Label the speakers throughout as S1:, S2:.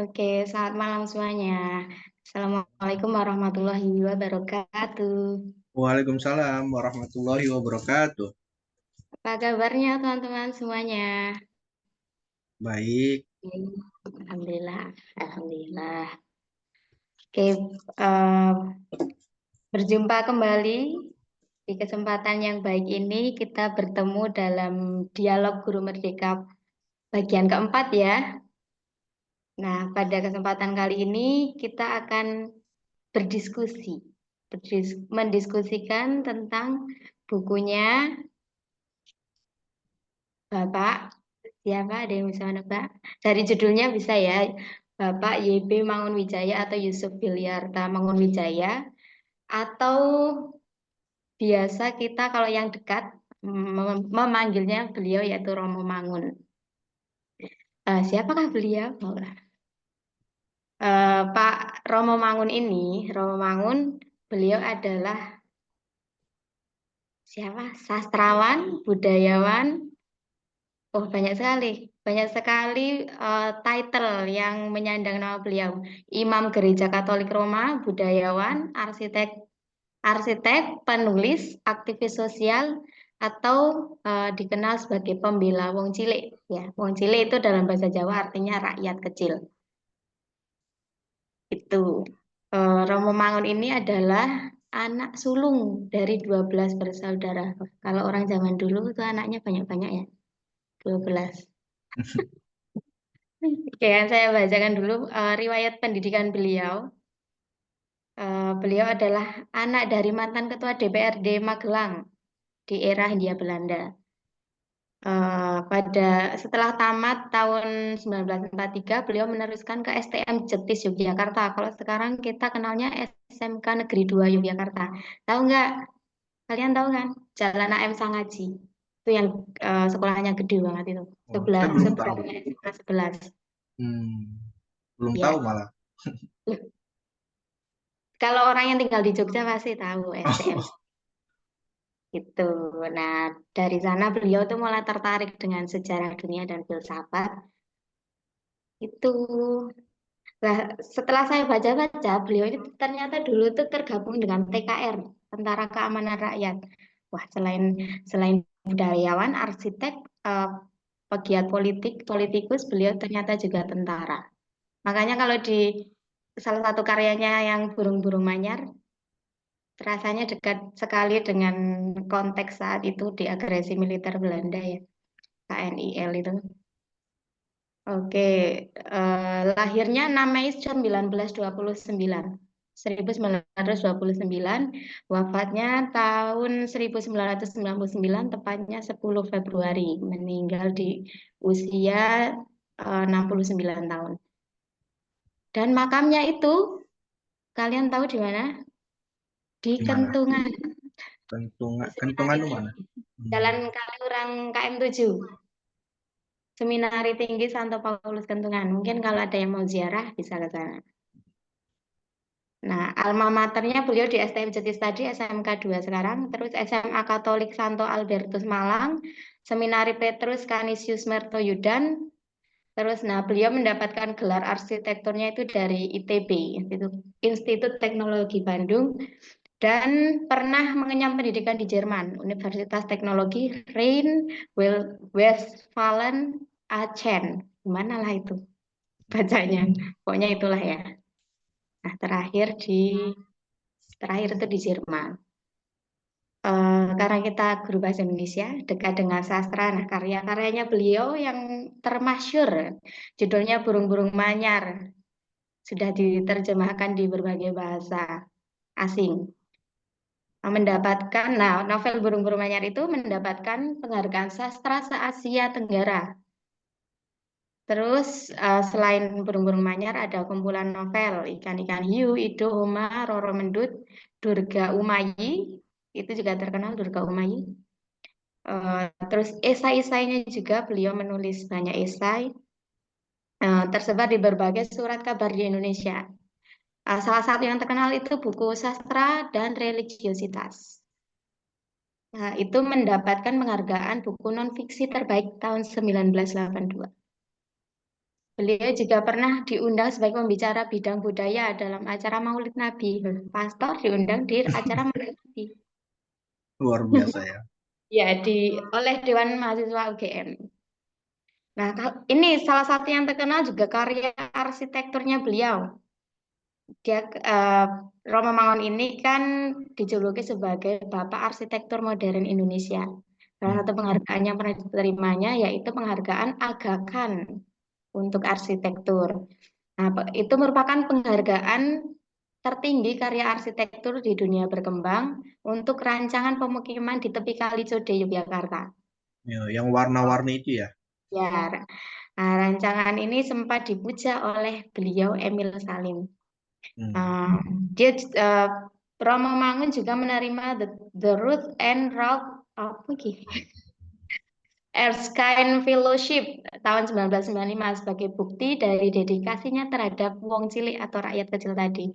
S1: Oke, selamat malam semuanya. Assalamualaikum warahmatullahi wabarakatuh.
S2: Waalaikumsalam warahmatullahi wabarakatuh.
S1: Apa kabarnya teman-teman semuanya?
S2: Baik,
S1: Alhamdulillah, Alhamdulillah. Oke, eh, berjumpa kembali di kesempatan yang baik ini. Kita bertemu dalam dialog Guru Merdeka bagian keempat ya. Nah, pada kesempatan kali ini kita akan berdiskusi, mendiskusikan tentang bukunya Bapak, siapa ada yang bisa menebak? Dari judulnya bisa ya, Bapak YB Mangunwijaya atau Yusuf Bilyarta Mangunwijaya, atau biasa kita kalau yang dekat memanggilnya beliau yaitu Romo Mangun. Siapakah beliau? Pak Romo Mangun ini, Romo Mangun, beliau adalah siapa? Sastrawan, budayawan. Oh, banyak sekali title yang menyandang nama beliau. Imam Gereja Katolik Roma, budayawan, arsitek, penulis, aktivis sosial, atau dikenal sebagai pembela wong cilik. Ya, wong cilik itu dalam bahasa Jawa artinya rakyat kecil. Itu. Romo Mangun ini adalah anak sulung dari 12 bersaudara. Kalau orang zaman dulu itu anaknya banyak-banyak ya, 12. Oke, saya bacakan dulu riwayat pendidikan beliau. Beliau adalah anak dari mantan Ketua DPRD Magelang di era Hindia Belanda. Pada setelah tamat tahun 1943, beliau meneruskan ke STM Jetis Yogyakarta. Kalau sekarang kita kenalnya SMK Negeri 2 Yogyakarta. Tahu nggak? Kalian tahu kan? Jalan AM Sangaji. Itu yang sekolahnya gede banget itu.
S2: oh,
S1: Sebelah
S2: saya belum tahu.
S1: seberangnya SMA 11.
S2: Hmm, belum tahu
S1: Ya.
S2: malah.
S1: Kalau orang yang tinggal di Jogja pasti tahu STM
S2: Oh,
S1: itu. Nah, dari sana beliau tuh mulai tertarik dengan sejarah dunia dan filsafat. Itu. Nah, setelah saya baca-baca, beliau ini ternyata dulu tuh tergabung dengan TKR, Tentara Keamanan Rakyat. Wah, selain selain budayawan, arsitek, eh, pegiat politik, politikus, beliau ternyata juga tentara. Makanya kalau di salah satu karyanya yang Burung-Burung Manyar, rasanya dekat sekali dengan konteks saat itu di agresi militer Belanda ya, KNIL itu. Oke, lahirnya 6 Mei 1929. 1929, wafatnya tahun 1999, tepatnya 10 Februari, meninggal di usia 69 tahun. Dan makamnya itu, kalian tahu di mana? Di
S2: di mana?
S1: Kentungan, di
S2: Kentungan, kentungan
S1: Seminari
S2: itu mana?
S1: Tinggi,
S2: Hmm.
S1: Jalan Kaliurang KM 7. Seminari Tinggi Santo Paulus Kentungan. Mungkin kalau ada yang mau ziarah bisa ke sana. Nah, alma maternya beliau di STM Jetis tadi, SMK 2 sekarang, terus SMA Katolik Santo Albertus Malang, Seminari Petrus Canisius Mertoyudan, terus nah beliau mendapatkan gelar arsitekturnya itu dari ITB, Institut Teknologi Bandung, dan pernah mengenyam pendidikan di Jerman, Universitas Teknologi Rhein-Westphalen Aachen. Gimana lah itu bacanya? Pokoknya itulah ya. Nah, terakhir itu di Jerman. Karena kita guru bahasa Indonesia, dekat dengan sastra, nah karya-karyanya beliau yang termasyur, judulnya Burung-Burung Manyar, sudah diterjemahkan di berbagai bahasa asing. Novel Burung-Burung Manyar itu mendapatkan penghargaan sastra se-Asia Tenggara. Terus selain Burung-Burung Manyar ada kumpulan novel Ikan-ikan hiu, Ido, Homa, Roro Mendut, Durga Umayi, itu juga terkenal Durga Umayi. Terus esai-esainya juga beliau menulis banyak esai tersebar di berbagai surat kabar di Indonesia. Salah satu yang terkenal itu buku Sastra dan Religiositas. Nah, itu mendapatkan penghargaan buku non-fiksi terbaik tahun 1982. Beliau juga pernah diundang sebagai pembicara bidang budaya dalam acara Maulid Nabi. Pastor diundang di acara Maulid Nabi.
S2: Luar biasa ya.
S1: Ya, oleh Dewan Mahasiswa UGM. Nah, ini salah satu yang terkenal juga karya arsitekturnya beliau. Dia eh, Romo Mangun ini kan dijuluki sebagai Bapak Arsitektur Modern Indonesia. Salah
S2: Hmm.
S1: satu penghargaan yang pernah diterimanya yaitu penghargaan Aga Khan untuk arsitektur. Nah, itu merupakan penghargaan tertinggi karya arsitektur di dunia berkembang untuk rancangan pemukiman di tepi Kali Code, Yogyakarta.
S2: Ya, yang warna-warni itu ya.
S1: Ya, rancangan ini sempat dipuja oleh beliau Emil Salim.
S2: Hmm.
S1: Uh, dia Romo Mangun juga menerima the Ruth and Ralph apa gitu, Erskine Fellowship tahun 1995 sebagai bukti dari dedikasinya terhadap wong cilik atau rakyat kecil tadi.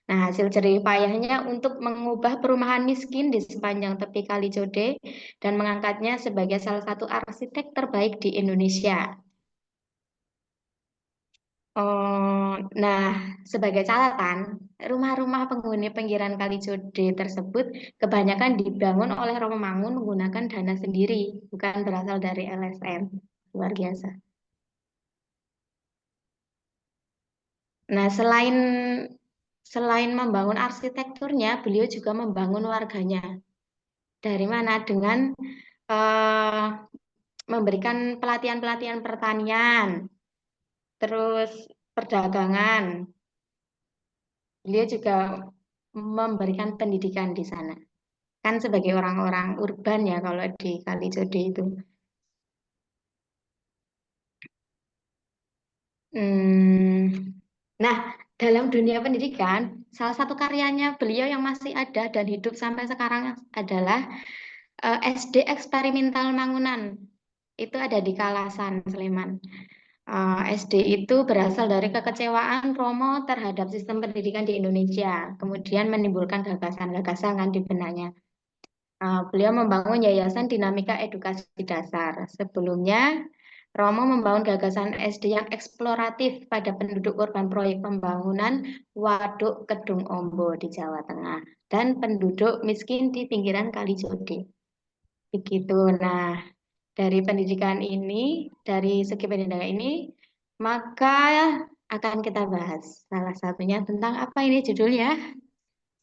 S1: Nah, hasil jerih payahnya untuk mengubah perumahan miskin di sepanjang tepi Kali Code dan mengangkatnya sebagai salah satu arsitek terbaik di Indonesia. Nah, sebagai catatan, rumah-rumah penghuni pinggiran Kali Jode tersebut kebanyakan dibangun oleh Romo Mangun menggunakan dana sendiri, bukan berasal dari LSM. Luar biasa. Nah, selain membangun arsitekturnya, beliau juga membangun warganya. Dari mana? Dengan eh, memberikan pelatihan-pelatihan pertanian, terus perdagangan. Beliau juga memberikan pendidikan di sana. Kan sebagai orang-orang urban ya kalau di Kalijodo itu. Hmm, Nah, dalam dunia pendidikan, salah satu karyanya beliau yang masih ada dan hidup sampai sekarang adalah SD Eksperimental Mangunan. Itu ada di Kalasan, Sleman. SD itu berasal dari kekecewaan Romo terhadap sistem pendidikan di Indonesia, kemudian menimbulkan gagasan-gagasan kan di benaknya. Beliau membangun Yayasan Dinamika Edukasi Dasar. Sebelumnya, Romo membangun gagasan SD yang eksploratif pada penduduk urban proyek pembangunan Waduk Kedung Ombo di Jawa Tengah dan penduduk miskin di pinggiran Kali Jodi. Begitu. Nah, dari pendidikan ini, dari segi pendidikan ini, maka akan kita bahas salah satunya tentang apa ini judulnya?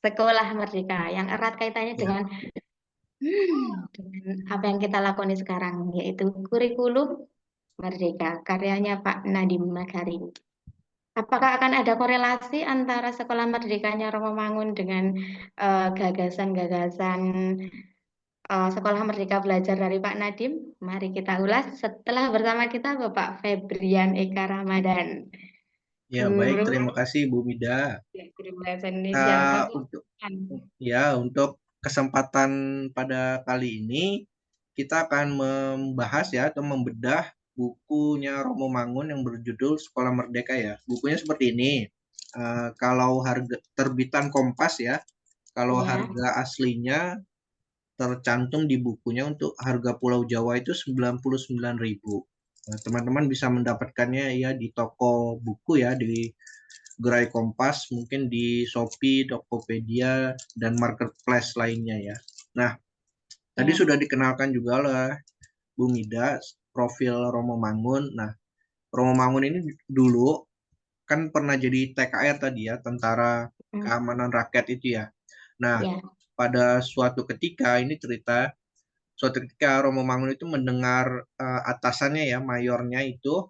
S1: Sekolah Merdeka yang erat kaitannya
S2: Ya.
S1: dengan dengan apa yang kita lakoni sekarang, yaitu kurikulum Merdeka, karyanya Pak Nadiem Makarim. Apakah akan ada korelasi antara sekolah merdekanya Romo Mangun dengan gagasan-gagasan sekolah merdeka belajar dari Pak Nadiem? Mari kita ulas setelah bersama kita Bapak Febrian Eka Ramadan,
S2: Ya, baik.
S1: Guru
S2: Terima kasih Bu Mida.
S1: Guru Bahasa Indonesia.
S2: Untuk
S1: Silakan.
S2: untuk kesempatan pada kali ini kita akan membahas ya atau membedah bukunya Romo Mangun yang berjudul Sekolah Merdeka ya. Bukunya seperti ini. Kalau harga terbitan Kompas ya, kalau
S1: Ya,
S2: harga aslinya tercantum di bukunya untuk harga Pulau Jawa itu 99.000. Nah, teman-teman bisa mendapatkannya ya di toko buku ya, di Gerai Kompas, mungkin di Shopee, Tokopedia, dan marketplace lainnya ya. Nah, tadi
S1: ya.
S2: sudah dikenalkan juga oleh Bu Mida profil Romo Mangun. Nah, Romo Mangun ini dulu kan pernah jadi TKR tadi ya, Tentara
S1: Hmm,
S2: Keamanan Rakyat itu ya. Nah,
S1: ya.
S2: pada suatu ketika ini cerita suatu ketika Romo Mangun itu mendengar atasannya ya, mayornya itu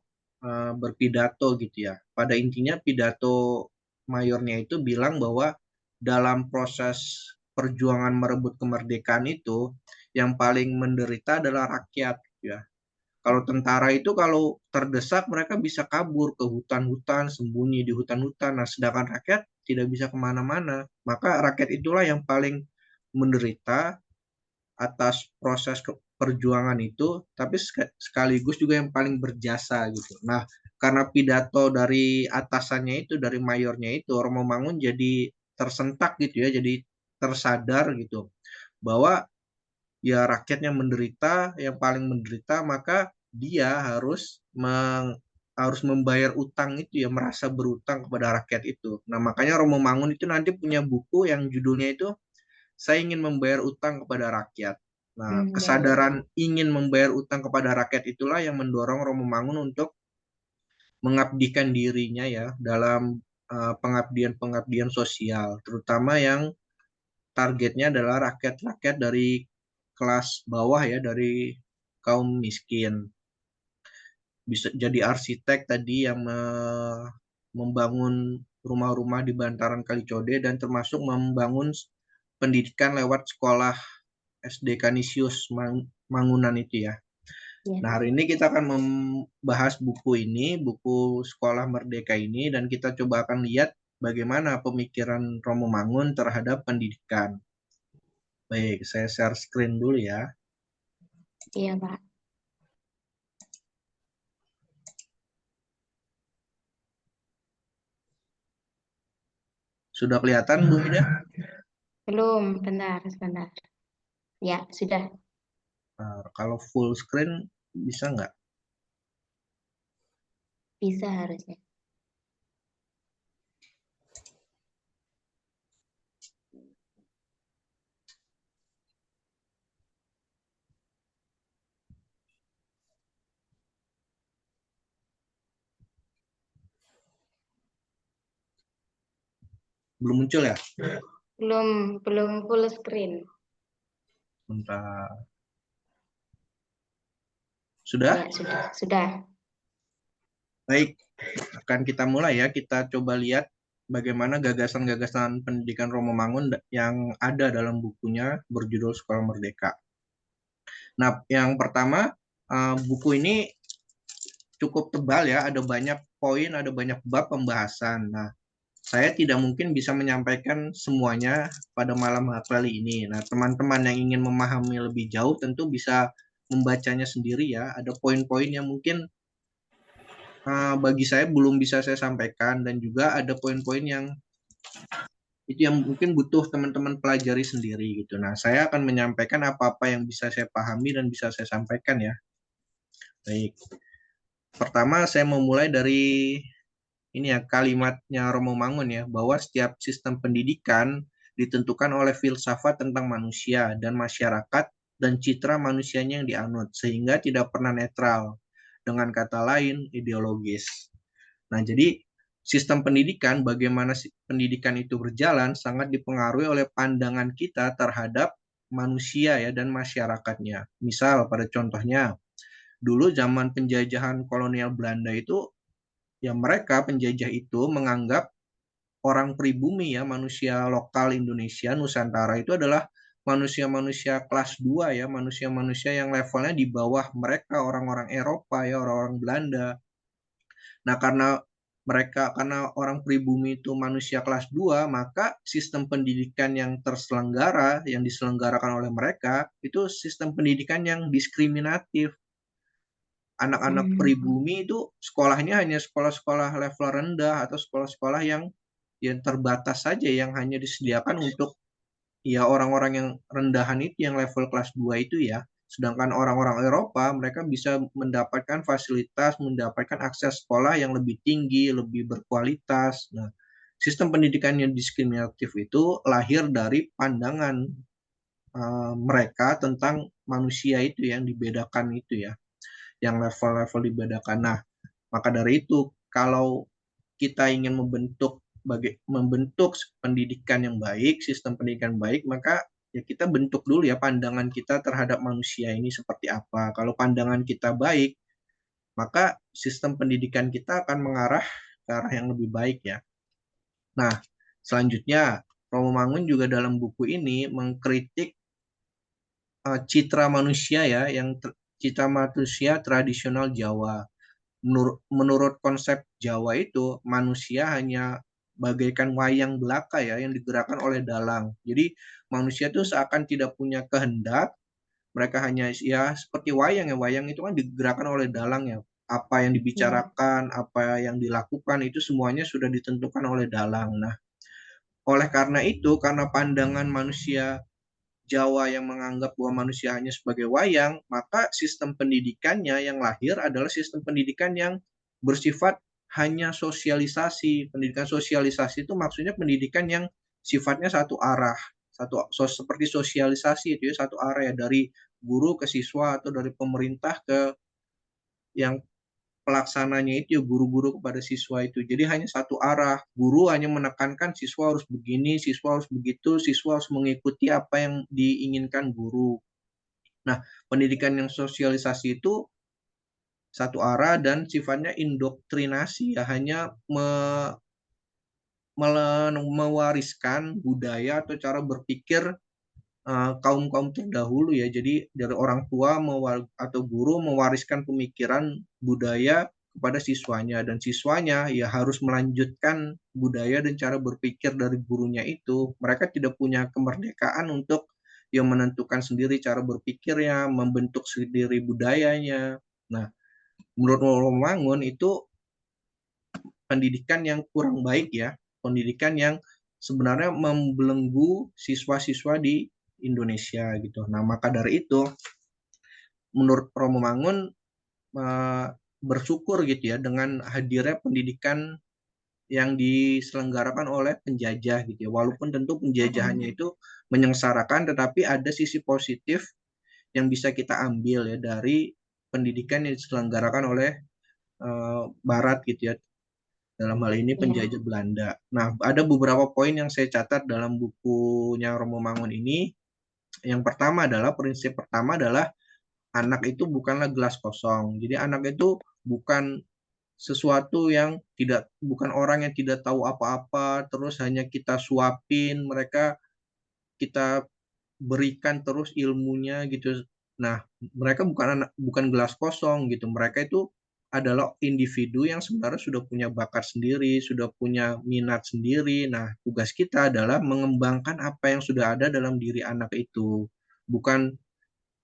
S2: berpidato gitu ya. Pada intinya pidato mayornya itu bilang bahwa dalam proses perjuangan merebut kemerdekaan itu yang paling menderita adalah rakyat gitu ya. Kalau tentara itu kalau terdesak mereka bisa kabur ke hutan-hutan, sembunyi di hutan-hutan. Nah, sedangkan rakyat tidak bisa kemana-mana. Maka rakyat itulah yang paling menderita atas proses perjuangan itu, tapi sekaligus juga yang paling berjasa gitu. Nah, karena pidato dari atasannya itu, dari mayornya itu, Romo Mangun jadi tersentak gitu ya, jadi tersadar gitu bahwa ya rakyatnya menderita, yang paling menderita, maka dia harus harus membayar utang itu ya, merasa berutang kepada rakyat itu. Nah, makanya Romo Mangun itu nanti punya buku yang judulnya itu Saya Ingin Membayar Utang Kepada Rakyat. Nah,
S1: Ya, ya.
S2: kesadaran ingin membayar utang kepada rakyat itulah yang mendorong Romo Mangun untuk mengabdikan dirinya ya dalam pengabdian-pengabdian sosial, terutama yang targetnya adalah rakyat-rakyat dari kelas bawah ya, dari kaum miskin. Bisa jadi arsitek tadi yang membangun rumah-rumah di bantaran Kalicode dan termasuk membangun pendidikan lewat sekolah SD Kanisius Mangunan itu ya.
S1: Ya.
S2: Nah, hari ini kita akan membahas buku ini, buku Sekolah Merdeka ini, dan kita coba akan lihat bagaimana pemikiran Romo Mangun terhadap pendidikan. Baik, saya share screen dulu ya.
S1: Iya, Pak.
S2: Sudah kelihatan, Bu Ida?
S1: Belum, bentar, sebentar. Ya, sudah
S2: Nah, kalau full screen bisa nggak?
S1: bisa harusnya.
S2: Belum muncul ya?
S1: Belum, belum full screen.
S2: Bentar.
S1: Ya,
S2: Sudah?
S1: sudah.
S2: Baik, akan kita mulai ya. Kita coba lihat bagaimana gagasan-gagasan pendidikan Romo Mangun yang ada dalam bukunya berjudul Sekolah Merdeka. Nah, yang pertama, buku ini cukup tebal ya, ada banyak poin, ada banyak bab pembahasan. Nah, saya tidak mungkin bisa menyampaikan semuanya pada malam kali ini. Nah, teman-teman yang ingin memahami lebih jauh tentu bisa membacanya sendiri ya. Ada poin-poin yang mungkin bagi saya belum bisa saya sampaikan dan juga ada poin-poin yang itu yang mungkin butuh teman-teman pelajari sendiri gitu. Nah, saya akan menyampaikan apa-apa yang bisa saya pahami dan bisa saya sampaikan ya. Baik. Pertama, saya mau mulai dari ini ya kalimatnya Romo Mangun ya, bahwa setiap sistem pendidikan ditentukan oleh filsafat tentang manusia dan masyarakat dan citra manusianya yang dianut, sehingga tidak pernah netral. Dengan kata lain, ideologis. Nah, jadi sistem pendidikan, bagaimana pendidikan itu berjalan, sangat dipengaruhi oleh pandangan kita terhadap manusia ya dan masyarakatnya. Misal, pada contohnya, dulu zaman penjajahan kolonial Belanda itu, ya mereka penjajah itu menganggap orang pribumi ya, manusia lokal Indonesia, Nusantara itu adalah manusia-manusia kelas 2 ya, manusia-manusia yang levelnya di bawah mereka, orang-orang Eropa ya, orang-orang Belanda. Nah, karena orang pribumi itu manusia kelas 2, maka sistem pendidikan yang terselenggara, yang diselenggarakan oleh mereka, itu sistem pendidikan yang diskriminatif. Anak-anak
S1: Hmm.
S2: pribumi itu sekolahnya hanya sekolah-sekolah level rendah atau sekolah-sekolah yang terbatas saja, yang hanya disediakan untuk ya orang-orang yang rendahan itu, yang level kelas 2 itu ya. Sedangkan orang-orang Eropa, mereka bisa mendapatkan fasilitas, mendapatkan akses sekolah yang lebih tinggi, lebih berkualitas. Nah, sistem pendidikan yang diskriminatif itu lahir dari pandangan mereka tentang manusia itu yang dibedakan itu ya, yang level-level dibedakan. Nah, maka dari itu, kalau kita ingin membentuk pendidikan yang baik, sistem pendidikan baik, maka ya kita bentuk dulu ya pandangan kita terhadap manusia ini seperti apa. Kalau pandangan kita baik, maka sistem pendidikan kita akan mengarah ke arah yang lebih baik ya. Nah, selanjutnya Romo Mangun juga dalam buku ini mengkritik citra manusia ya, citra manusia tradisional Jawa. Menurut konsep Jawa itu manusia hanya bagaikan wayang belaka ya yang digerakkan oleh dalang. Jadi manusia itu seakan tidak punya kehendak, mereka hanya ya seperti wayang ya, wayang itu kan digerakkan oleh dalang ya. Apa yang
S1: Ya.
S2: dibicarakan, apa yang dilakukan itu semuanya sudah ditentukan oleh dalang. Nah, oleh karena itu, karena pandangan manusia Jawa yang menganggap bahwa manusia hanya sebagai wayang, maka sistem pendidikannya yang lahir adalah sistem pendidikan yang bersifat hanya sosialisasi. Pendidikan sosialisasi itu maksudnya pendidikan yang sifatnya satu arah, seperti sosialisasi itu ya, satu arah ya, dari guru ke siswa atau dari pemerintah ke yang pelaksananya itu ya, guru-guru kepada siswa itu. Jadi hanya satu arah. Guru hanya menekankan siswa harus begini, siswa harus begitu, siswa harus mengikuti apa yang diinginkan guru. Nah, pendidikan yang sosialisasi itu satu arah dan sifatnya indoktrinasi ya, hanya mewariskan budaya atau cara berpikir kaum-kaum terdahulu ya. Jadi dari orang tua atau guru mewariskan pemikiran budaya kepada siswanya, dan siswanya ya harus melanjutkan budaya dan cara berpikir dari gurunya itu. Mereka tidak punya kemerdekaan untuk yang menentukan sendiri cara berpikirnya, membentuk sendiri budayanya. Nah, menurut Romangun itu pendidikan yang kurang baik ya, pendidikan yang sebenarnya membelenggu siswa-siswa di Indonesia gitu. Nah, maka dari itu menurut Romo Mangun bersyukur gitu ya dengan hadirnya pendidikan yang diselenggarakan oleh penjajah gitu ya. Walaupun tentu penjajahannya itu menyengsarakan, tetapi ada sisi positif yang bisa kita ambil ya dari pendidikan yang diselenggarakan oleh Barat gitu ya, dalam hal ini
S1: Iya.
S2: penjajah Belanda. Nah, ada beberapa poin yang saya catat dalam bukunya Romo Mangun ini. Yang pertama adalah, prinsip pertama adalah anak itu bukanlah gelas kosong. Jadi anak itu bukan sesuatu yang bukan orang yang tidak tahu apa-apa, terus hanya kita suapin, kita berikan terus ilmunya gitu. Nah, mereka bukan gelas kosong gitu. Mereka itu adalah individu yang sebenarnya sudah punya bakat sendiri, sudah punya minat sendiri. Nah, tugas kita adalah mengembangkan apa yang sudah ada dalam diri anak itu. Bukan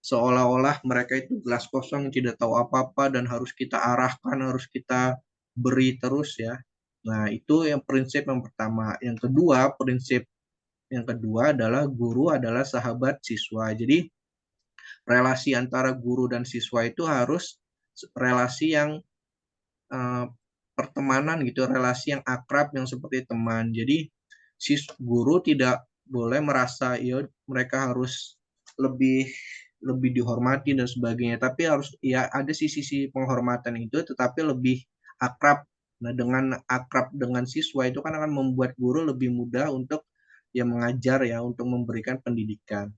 S2: seolah-olah mereka itu gelas kosong tidak tahu apa-apa dan harus kita arahkan, harus kita beri terus ya. Nah, itu yang prinsip yang pertama. Prinsip yang kedua adalah guru adalah sahabat siswa. Jadi relasi antara guru dan siswa itu harus relasi yang uh, pertemanan gitu, relasi yang akrab yang seperti teman. Jadi guru tidak boleh merasa ya mereka harus lebih lebih dihormati dan sebagainya, tapi harus ya ada sisi penghormatan itu, tetapi lebih akrab. Nah, dengan akrab dengan siswa itu kan akan membuat guru lebih mudah untuk ya mengajar ya, untuk memberikan pendidikan.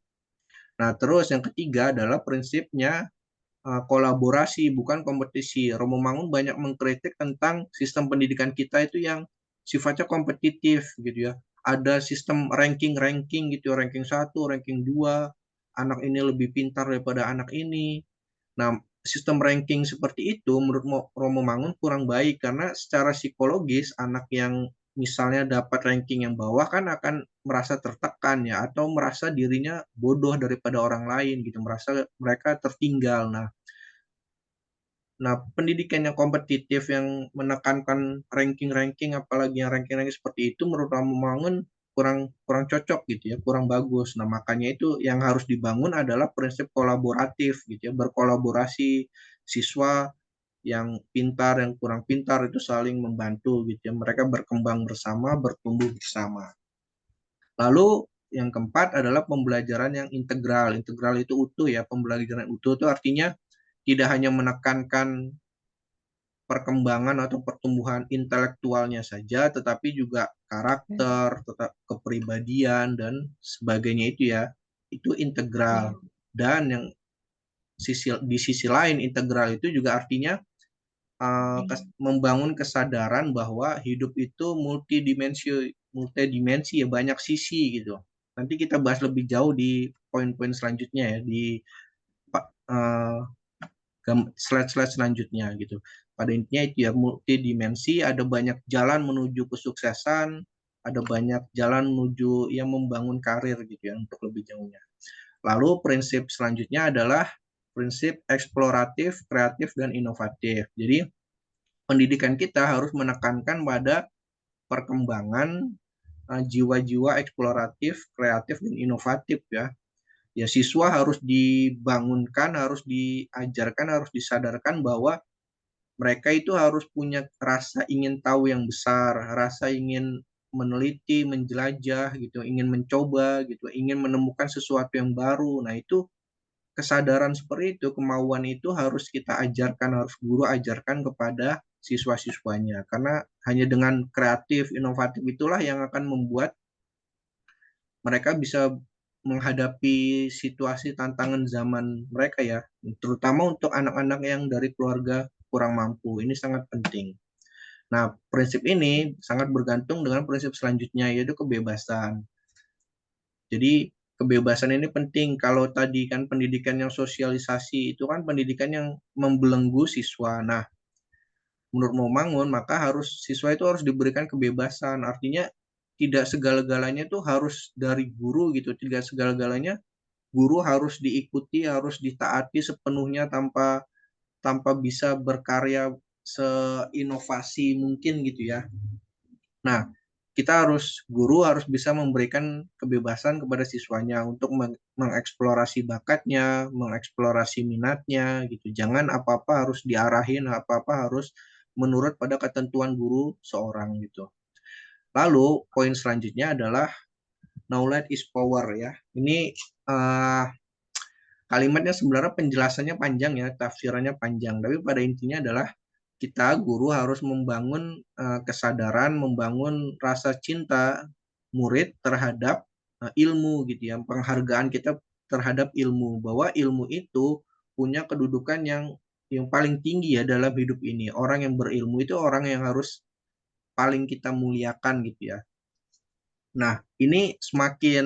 S2: Nah, terus yang ketiga adalah prinsipnya kolaborasi, bukan kompetisi. Romo Mangun banyak mengkritik tentang sistem pendidikan kita itu yang sifatnya kompetitif gitu ya. Ada sistem ranking-ranking gitu, ranking satu, ranking 2, anak ini lebih pintar daripada anak ini. Nah, sistem ranking seperti itu menurut Romo Mangun kurang baik, karena secara psikologis anak yang misalnya dapat ranking yang bawah kan akan merasa tertekan ya, atau merasa dirinya bodoh daripada orang lain gitu, merasa mereka tertinggal. Nah, pendidikan yang kompetitif yang menekankan ranking-ranking, apalagi yang ranking-ranking seperti itu, menurut Romo Mangun kurang kurang cocok gitu ya, kurang bagus. Nah, makanya itu yang harus dibangun adalah prinsip kolaboratif gitu ya, berkolaborasi, siswa yang pintar, yang kurang pintar itu saling membantu gitu ya. Mereka berkembang bersama, bertumbuh bersama. Lalu yang keempat adalah pembelajaran yang integral. Integral itu utuh ya, pembelajaran utuh itu artinya tidak hanya menekankan perkembangan atau pertumbuhan intelektualnya saja, tetapi juga karakter, tetap kepribadian dan sebagainya itu ya, itu
S1: Iya.
S2: integral. Dan yang di sisi lain integral itu juga artinya membangun kesadaran bahwa hidup itu multidimensi ya, banyak sisi gitu. Nanti kita bahas lebih jauh di poin-poin selanjutnya ya, di uh, slide-slide selanjutnya gitu. Pada intinya itu ya, multidimensi, ada banyak jalan menuju kesuksesan, ada banyak jalan menuju yang membangun karir gitu ya, untuk lebih jauhnya. Lalu prinsip selanjutnya adalah prinsip eksploratif, kreatif, dan inovatif. Jadi pendidikan kita harus menekankan pada perkembangan jiwa-jiwa eksploratif, kreatif, dan inovatif ya. Ya, siswa harus dibangunkan, harus diajarkan, harus disadarkan bahwa Mereka itu harus punya rasa ingin tahu yang besar, rasa ingin meneliti, menjelajah gitu, ingin mencoba gitu, ingin menemukan sesuatu yang baru. Nah, itu kesadaran seperti itu, kemauan itu harus kita ajarkan, harus guru ajarkan kepada siswa-siswanya. Karena hanya dengan kreatif, inovatif itulah yang akan membuat mereka bisa menghadapi situasi tantangan zaman mereka ya, terutama untuk anak-anak yang dari keluarga kurang mampu. Ini sangat penting. Nah, prinsip ini sangat bergantung dengan prinsip selanjutnya, yaitu kebebasan. Jadi, kebebasan ini penting. Kalau tadi kan pendidikan yang sosialisasi, itu kan pendidikan yang membelenggu siswa. Nah, menurut Momangun, maka siswa itu harus diberikan kebebasan. Artinya, tidak segala-galanya itu harus dari guru gitu. Tidak segala-galanya guru harus diikuti, harus ditaati sepenuhnya tanpa tanpa bisa berkarya seinovasi mungkin gitu ya. Nah, guru harus bisa memberikan kebebasan kepada siswanya untuk mengeksplorasi bakatnya, mengeksplorasi minatnya gitu. Jangan apa-apa harus diarahin, apa-apa harus menurut pada ketentuan guru seorang gitu. Lalu poin selanjutnya adalah knowledge is power ya. Ini kalimatnya sebenarnya penjelasannya panjang ya, tafsirannya panjang, tapi pada intinya adalah kita guru harus membangun kesadaran, membangun rasa cinta murid terhadap ilmu gitu ya, penghargaan kita terhadap ilmu, bahwa ilmu itu punya kedudukan yang paling tinggi ya dalam hidup ini. Orang yang berilmu itu orang yang harus paling kita muliakan gitu ya. Nah, ini semakin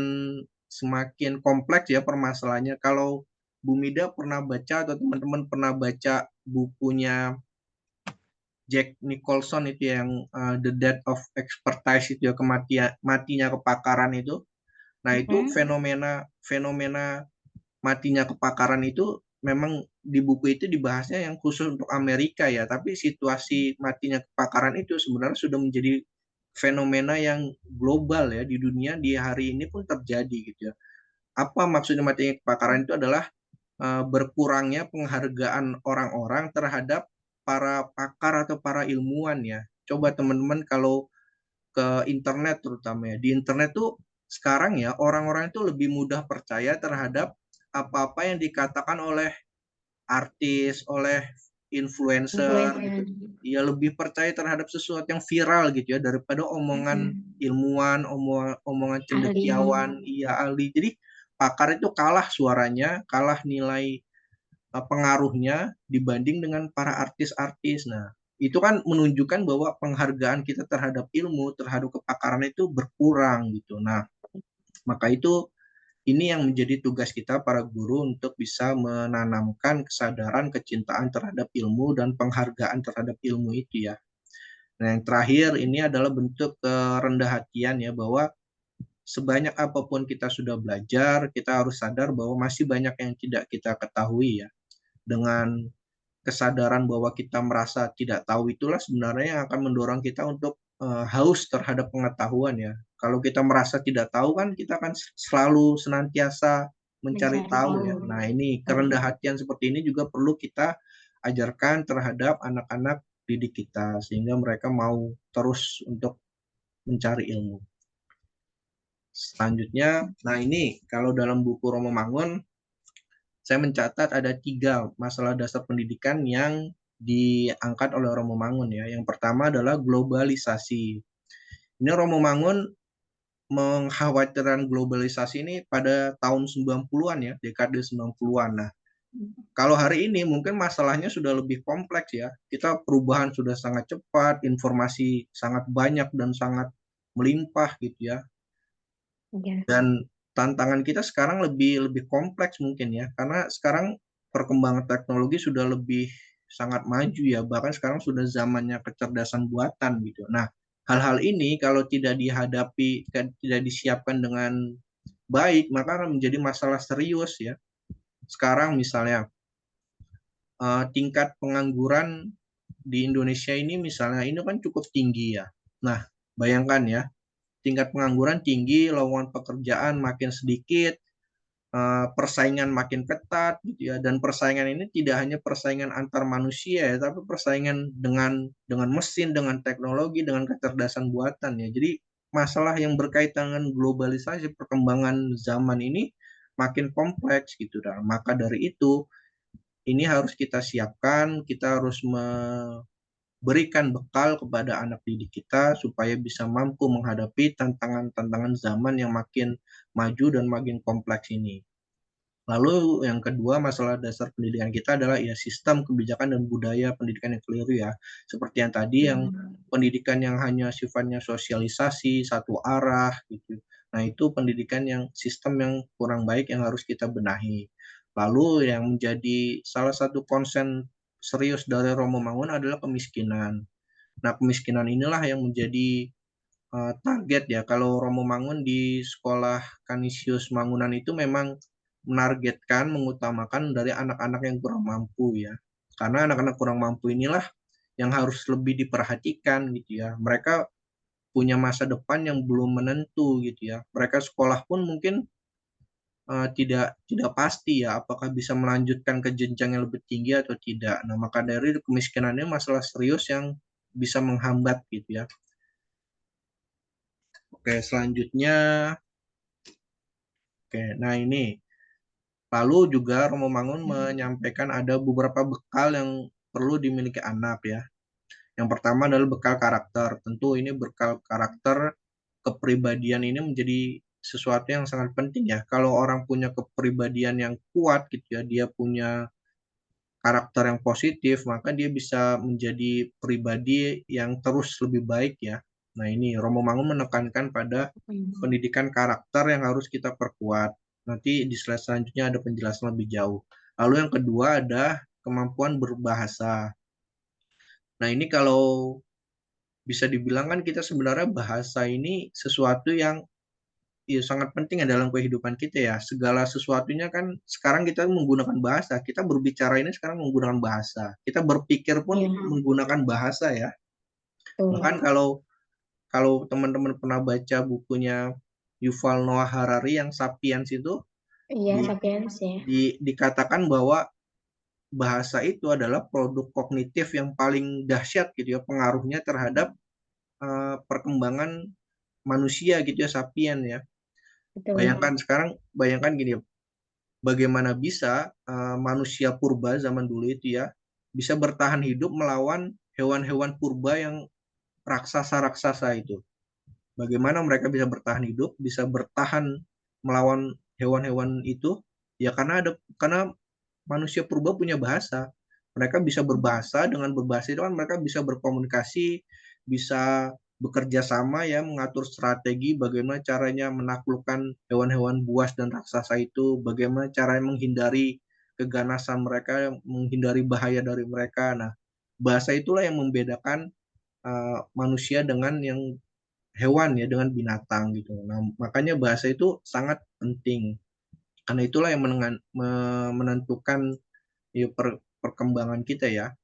S2: semakin kompleks ya permasalahannya. Kalau Bu Mida pernah baca atau teman-teman pernah baca bukunya Jack Nicholson itu yang The Death of Expertise itu ya, matinya kepakaran itu. Nah, itu
S1: Mm-mm.
S2: fenomena fenomena matinya kepakaran itu memang di buku itu dibahasnya yang khusus untuk Amerika ya, tapi situasi matinya kepakaran itu sebenarnya sudah menjadi fenomena yang global ya, di dunia di hari ini pun terjadi gitu ya. Apa maksudnya matinya kepakaran itu adalah berkurangnya penghargaan orang-orang terhadap para pakar atau para ilmuwan ya. Coba teman-teman kalau ke internet terutama ya. Di internet tuh sekarang ya orang-orang itu lebih mudah percaya terhadap apa-apa yang dikatakan oleh artis, oleh influencer gitu.
S1: Influencer.
S2: Ya lebih percaya terhadap sesuatu yang viral gitu ya daripada omongan
S1: Mm-mm.
S2: ilmuwan, omongan
S1: Ahli.
S2: cendekiawan, iya ahli. Jadi pakar itu kalah suaranya, kalah nilai pengaruhnya dibanding dengan para artis-artis. Nah, itu kan menunjukkan bahwa penghargaan kita terhadap ilmu, terhadap kepakaran itu berkurang gitu. Nah, maka itu ini yang menjadi tugas kita para guru untuk bisa menanamkan kesadaran, kecintaan terhadap ilmu dan penghargaan terhadap ilmu itu ya. Nah, yang terakhir ini adalah bentuk kerendah hatian ya, bahwa sebanyak apapun kita sudah belajar, kita harus sadar bahwa masih banyak yang tidak kita ketahui ya. Dengan kesadaran bahwa kita merasa tidak tahu itulah sebenarnya yang akan mendorong kita untuk haus terhadap pengetahuan ya. Kalau kita merasa tidak tahu kan kita akan selalu senantiasa mencari
S1: Mencari
S2: tahu
S1: tahu.
S2: ya. Nah, ini kerendah hatian seperti ini juga perlu kita ajarkan terhadap anak-anak didik kita sehingga mereka mau terus untuk mencari ilmu. Selanjutnya, nah ini kalau dalam buku Romo Mangun saya mencatat ada 3 masalah dasar pendidikan yang diangkat oleh Romo Mangun ya. Yang pertama adalah globalisasi. Ini Romo Mangun mengkhawatirkan globalisasi ini pada tahun 90-an ya, dekade 90-an. Nah, kalau hari ini mungkin masalahnya sudah lebih kompleks ya. Kita perubahan sudah sangat cepat, informasi sangat banyak dan sangat melimpah gitu ya.
S1: Ya.
S2: Dan tantangan kita sekarang lebih lebih kompleks mungkin ya, karena sekarang perkembangan teknologi sudah lebih sangat maju ya, bahkan sekarang sudah zamannya kecerdasan buatan gitu. Nah, hal-hal ini kalau tidak dihadapi, tidak disiapkan dengan baik, maka akan menjadi masalah serius ya. Sekarang misalnya tingkat pengangguran di Indonesia ini misalnya ini kan cukup tinggi ya. Nah, bayangkan ya, tingkat pengangguran tinggi, lowongan pekerjaan makin sedikit, persaingan makin ketat gitu ya, dan persaingan ini tidak hanya persaingan antar manusia ya, tapi persaingan dengan mesin, dengan teknologi, dengan kecerdasan buatan ya. Jadi masalah yang berkaitan dengan globalisasi, perkembangan zaman ini makin kompleks gitu. Dan maka dari itu ini harus kita siapkan, kita harus berikan bekal kepada anak didik kita supaya bisa mampu menghadapi tantangan-tantangan zaman yang makin maju dan makin kompleks ini. Lalu yang kedua, masalah dasar pendidikan kita adalah ya sistem kebijakan dan budaya pendidikan yang keliru ya. Seperti yang tadi, yang
S1: Hmm.
S2: pendidikan yang hanya sifatnya sosialisasi satu arah gitu. Nah, itu pendidikan yang sistem yang kurang baik yang harus kita benahi. Lalu yang menjadi salah satu konsen serius dari Romo Mangun adalah kemiskinan. Nah, kemiskinan inilah yang menjadi target ya. Kalau Romo Mangun di sekolah Kanisius Mangunan itu memang menargetkan, mengutamakan dari anak-anak yang kurang mampu ya. Karena anak-anak kurang mampu inilah yang harus lebih diperhatikan gitu ya. Mereka punya masa depan yang belum menentu gitu ya. Mereka sekolah pun mungkin tidak tidak pasti ya apakah bisa melanjutkan ke jenjang yang lebih tinggi atau tidak. Nah, maka dari itu kemiskinan ini masalah serius yang bisa menghambat gitu ya. Oke, selanjutnya, oke, nah ini lalu juga Romo Mangun menyampaikan ada beberapa bekal yang perlu dimiliki anak ya. Yang pertama adalah bekal karakter. Tentu ini bekal karakter, kepribadian ini menjadi sesuatu yang sangat penting ya. Kalau orang punya kepribadian yang kuat gitu ya, dia punya karakter yang positif, maka dia bisa menjadi pribadi yang terus lebih baik ya. Nah, ini Romo Mangun menekankan pada
S1: Hmm.
S2: pendidikan karakter yang harus kita perkuat. Nanti di slide selanjutnya ada penjelasan lebih jauh. Lalu yang kedua ada kemampuan berbahasa. Nah, ini kalau bisa dibilang kan kita sebenarnya bahasa ini sesuatu yang ya, sangat penting ya dalam kehidupan kita ya. Segala sesuatunya kan sekarang kita menggunakan bahasa. Kita berbicara ini sekarang menggunakan bahasa. Kita berpikir pun
S1: Iya,
S2: menggunakan bahasa ya. Bahkan
S1: betul.
S2: kalau kalau teman-teman pernah baca bukunya Yuval Noah Harari yang Sapiens itu,
S1: Iya,
S2: di,
S1: sapiens ya.
S2: dikatakan bahwa bahasa itu adalah produk kognitif yang paling dahsyat gitu ya, pengaruhnya terhadap perkembangan manusia gitu ya, sapien ya.
S1: Betul.
S2: Bayangkan sekarang, bayangkan gini ya, bagaimana bisa manusia purba zaman dulu itu ya bisa bertahan hidup melawan hewan-hewan purba yang raksasa-raksasa itu. Bagaimana mereka bisa bertahan hidup, bisa bertahan melawan hewan-hewan itu? Ya karena manusia purba punya bahasa. Mereka bisa berbahasa, dengan berbahasa itu kan mereka bisa berkomunikasi, bisa bekerja sama ya, mengatur strategi bagaimana caranya menaklukkan hewan-hewan buas dan raksasa itu, bagaimana caranya menghindari keganasan mereka, menghindari bahaya dari mereka. Nah, bahasa itulah yang membedakan manusia dengan yang hewan ya, dengan binatang gitu. Nah, makanya bahasa itu sangat penting. Karena itulah yang menentukan ya, perkembangan kita ya.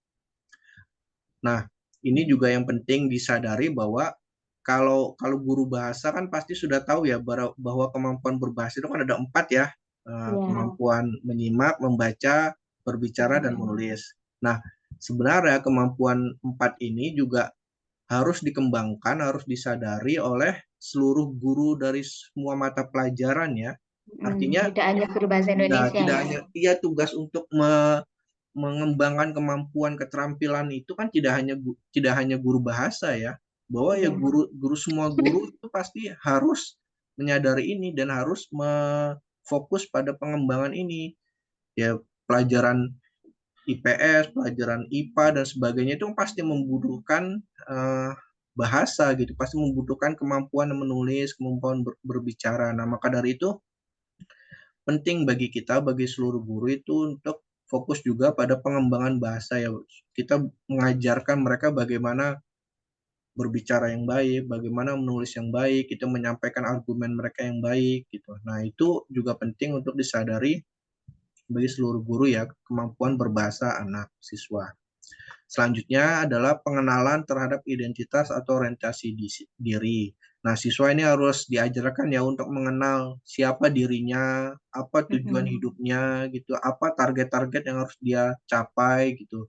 S2: Nah, ini juga yang penting disadari bahwa kalau kalau guru bahasa kan pasti sudah tahu ya bahwa kemampuan berbahasa itu kan ada empat ya.
S1: Iya.
S2: Kemampuan menyimak, membaca, berbicara, dan menulis. Nah, sebenarnya kemampuan empat ini juga harus dikembangkan, harus disadari oleh seluruh guru dari semua mata pelajaran ya. Artinya
S1: Tidak hanya guru bahasa
S2: ya
S1: Indonesia
S2: tidak
S1: ya.
S2: hanya ia tugas untuk mengembangkan kemampuan keterampilan itu kan tidak hanya guru bahasa ya, bahwa ya
S1: Iya.
S2: semua guru itu pasti harus menyadari ini dan harus fokus pada pengembangan ini ya. Pelajaran IPS, pelajaran IPA dan sebagainya itu pasti membutuhkan bahasa gitu, pasti membutuhkan kemampuan menulis, kemampuan berbicara. Nah, maka dari itu penting bagi kita, bagi seluruh guru itu untuk fokus juga pada pengembangan bahasa ya. Kita mengajarkan mereka bagaimana berbicara yang baik, bagaimana menulis yang baik, kita menyampaikan argumen mereka yang baik gitu. Nah, itu juga penting untuk disadari bagi seluruh guru ya, kemampuan berbahasa anak siswa. Selanjutnya adalah pengenalan terhadap identitas atau orientasi diri. Nah, siswa ini harus diajarkan ya untuk mengenal siapa dirinya, apa tujuan hidupnya gitu, apa target-target yang harus dia capai gitu.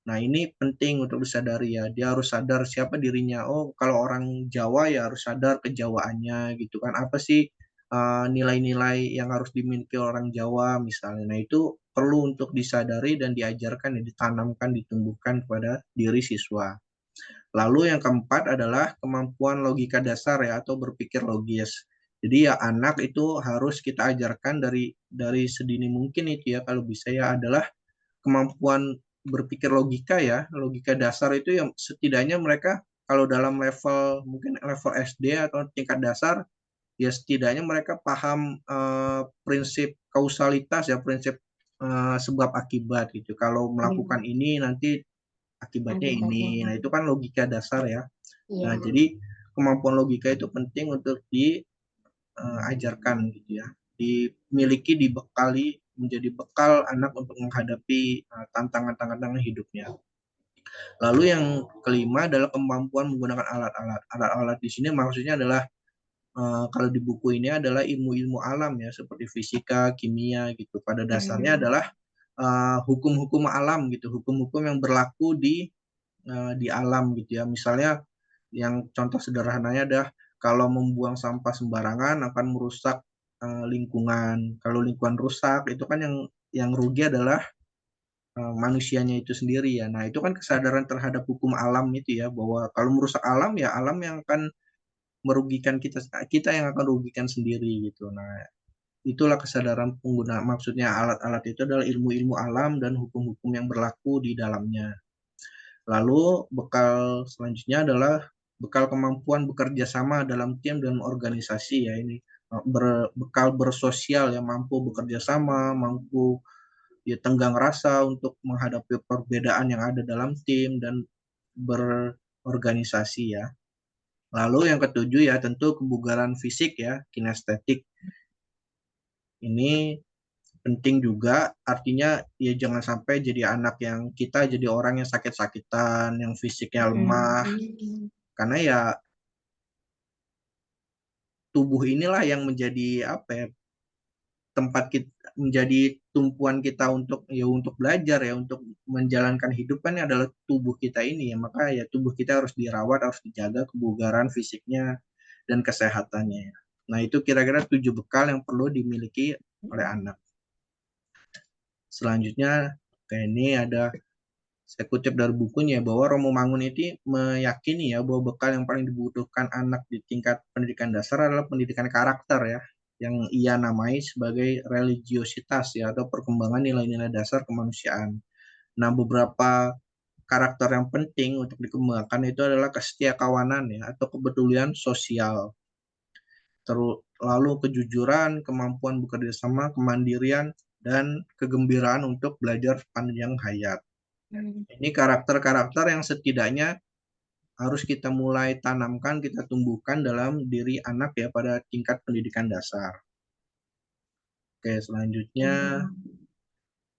S2: Nah, ini penting untuk disadari ya. Dia harus sadar siapa dirinya. Oh, kalau orang Jawa ya harus sadar kejawaannya gitu kan. Apa sih nilai-nilai yang harus dimiliki orang Jawa misalnya. Nah, itu perlu untuk disadari dan diajarkan ya, ditanamkan, ditumbuhkan kepada diri siswa. Lalu yang keempat adalah kemampuan logika dasar ya atau berpikir logis. Jadi ya anak itu harus kita ajarkan dari sedini mungkin itu ya kalau bisa ya adalah kemampuan berpikir logika ya, logika dasar itu yang setidaknya mereka kalau dalam level mungkin level SD atau tingkat dasar ya setidaknya mereka paham prinsip kausalitas ya, prinsip sebab akibat gitu. Kalau
S1: Iya,
S2: melakukan ini nanti akibatnya
S1: akibatnya.
S2: ini. Nah, itu kan logika dasar ya. Nah,
S1: Iya.
S2: jadi kemampuan logika itu penting untuk diajarkan gitu ya. Dimiliki, dibekali menjadi bekal anak untuk menghadapi tantangan-tantangan hidupnya. Lalu yang kelima adalah kemampuan menggunakan alat-alat. Alat-alat di sini maksudnya adalah kalau di buku ini adalah ilmu-ilmu alam ya seperti fisika, kimia gitu. Pada dasarnya adalah hukum-hukum alam gitu, hukum-hukum yang berlaku di alam gitu ya. Misalnya yang contoh sederhananya adalah kalau membuang sampah sembarangan akan merusak lingkungan. Kalau lingkungan rusak itu kan yang rugi adalah manusianya itu sendiri ya. Nah, itu kan kesadaran terhadap hukum alam itu ya bahwa kalau merusak alam ya alam yang akan merugikan kita, kita yang akan merugikan sendiri gitu. Nah, itulah kesadaran pengguna, maksudnya alat-alat itu adalah ilmu-ilmu alam dan hukum-hukum yang berlaku di dalamnya. Lalu bekal selanjutnya adalah bekal kemampuan bekerja sama dalam tim dan organisasi ya ini bekal bersosial yang mampu bekerja sama, mampu ya tenggang rasa untuk menghadapi perbedaan yang ada dalam tim dan berorganisasi ya. Lalu yang ketujuh ya tentu kebugaran fisik ya, kinestetik. Ini penting juga, artinya ya jangan sampai jadi anak yang kita jadi orang yang sakit-sakitan, yang fisiknya lemah, karena ya tubuh inilah yang menjadi apa ya tempat kita menjadi tumpuan kita untuk ya untuk belajar ya untuk menjalankan hidup kan adalah tubuh kita ini ya maka ya tubuh kita harus dirawat harus dijaga kebugaran fisiknya dan kesehatannya ya. Nah itu kira-kira 7 bekal yang perlu dimiliki oleh anak. Selanjutnya kayak ini ada saya kutip dari bukunya bahwa Romo Mangun itu meyakini ya bahwa bekal yang paling dibutuhkan anak di tingkat pendidikan dasar adalah pendidikan karakter ya, yang ia namai sebagai religiositas ya atau perkembangan nilai-nilai dasar kemanusiaan. Nah, beberapa karakter yang penting untuk dikembangkan itu adalah kesetiakawanan ya atau kepedulian sosial, lalu kejujuran, kemampuan bekerja sama, kemandirian, dan kegembiraan untuk belajar sepanjang hayat. Ini karakter-karakter yang setidaknya harus kita mulai tanamkan, kita tumbuhkan dalam diri anak ya pada tingkat pendidikan dasar. Oke, selanjutnya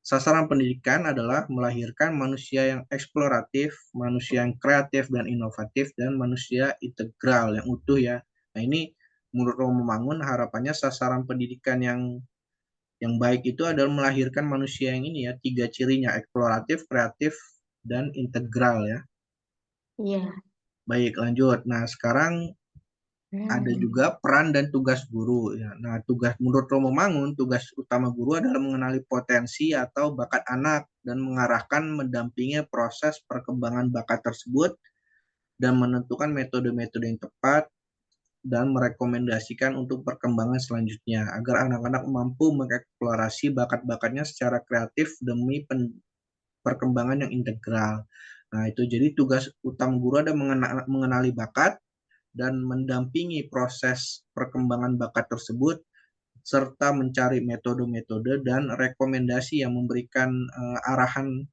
S2: sasaran pendidikan adalah melahirkan manusia yang eksploratif, manusia yang kreatif dan inovatif, dan manusia integral yang utuh ya. Nah ini menurut Romo Mangun harapannya sasaran pendidikan yang baik itu adalah melahirkan manusia yang ini ya, 3 cirinya, eksploratif, kreatif, dan integral ya.
S1: Iya.
S2: Baik, lanjut. Nah, sekarang ada juga peran dan tugas guru. Ya. Nah, tugas menurut Romo Mangun, tugas utama guru adalah mengenali potensi atau bakat anak dan mengarahkan mendampingi proses perkembangan bakat tersebut dan menentukan metode-metode yang tepat dan merekomendasikan untuk perkembangan selanjutnya agar anak-anak mampu mengeksplorasi bakat-bakatnya secara kreatif demi perkembangan yang integral. Nah, itu jadi tugas utama guru ada mengenali bakat dan mendampingi proses perkembangan bakat tersebut serta mencari metode-metode dan rekomendasi yang memberikan arahan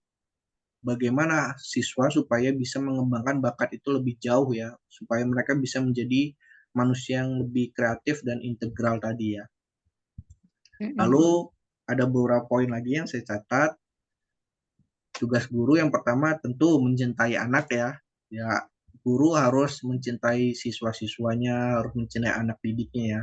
S2: bagaimana siswa supaya bisa mengembangkan bakat itu lebih jauh ya, supaya mereka bisa menjadi manusia yang lebih kreatif dan integral tadi ya. Lalu ada beberapa poin lagi yang saya catat. tugas guru yang pertama tentu mencintai anak ya. Ya, guru harus mencintai siswa-siswanya, harus mencintai anak didiknya ya.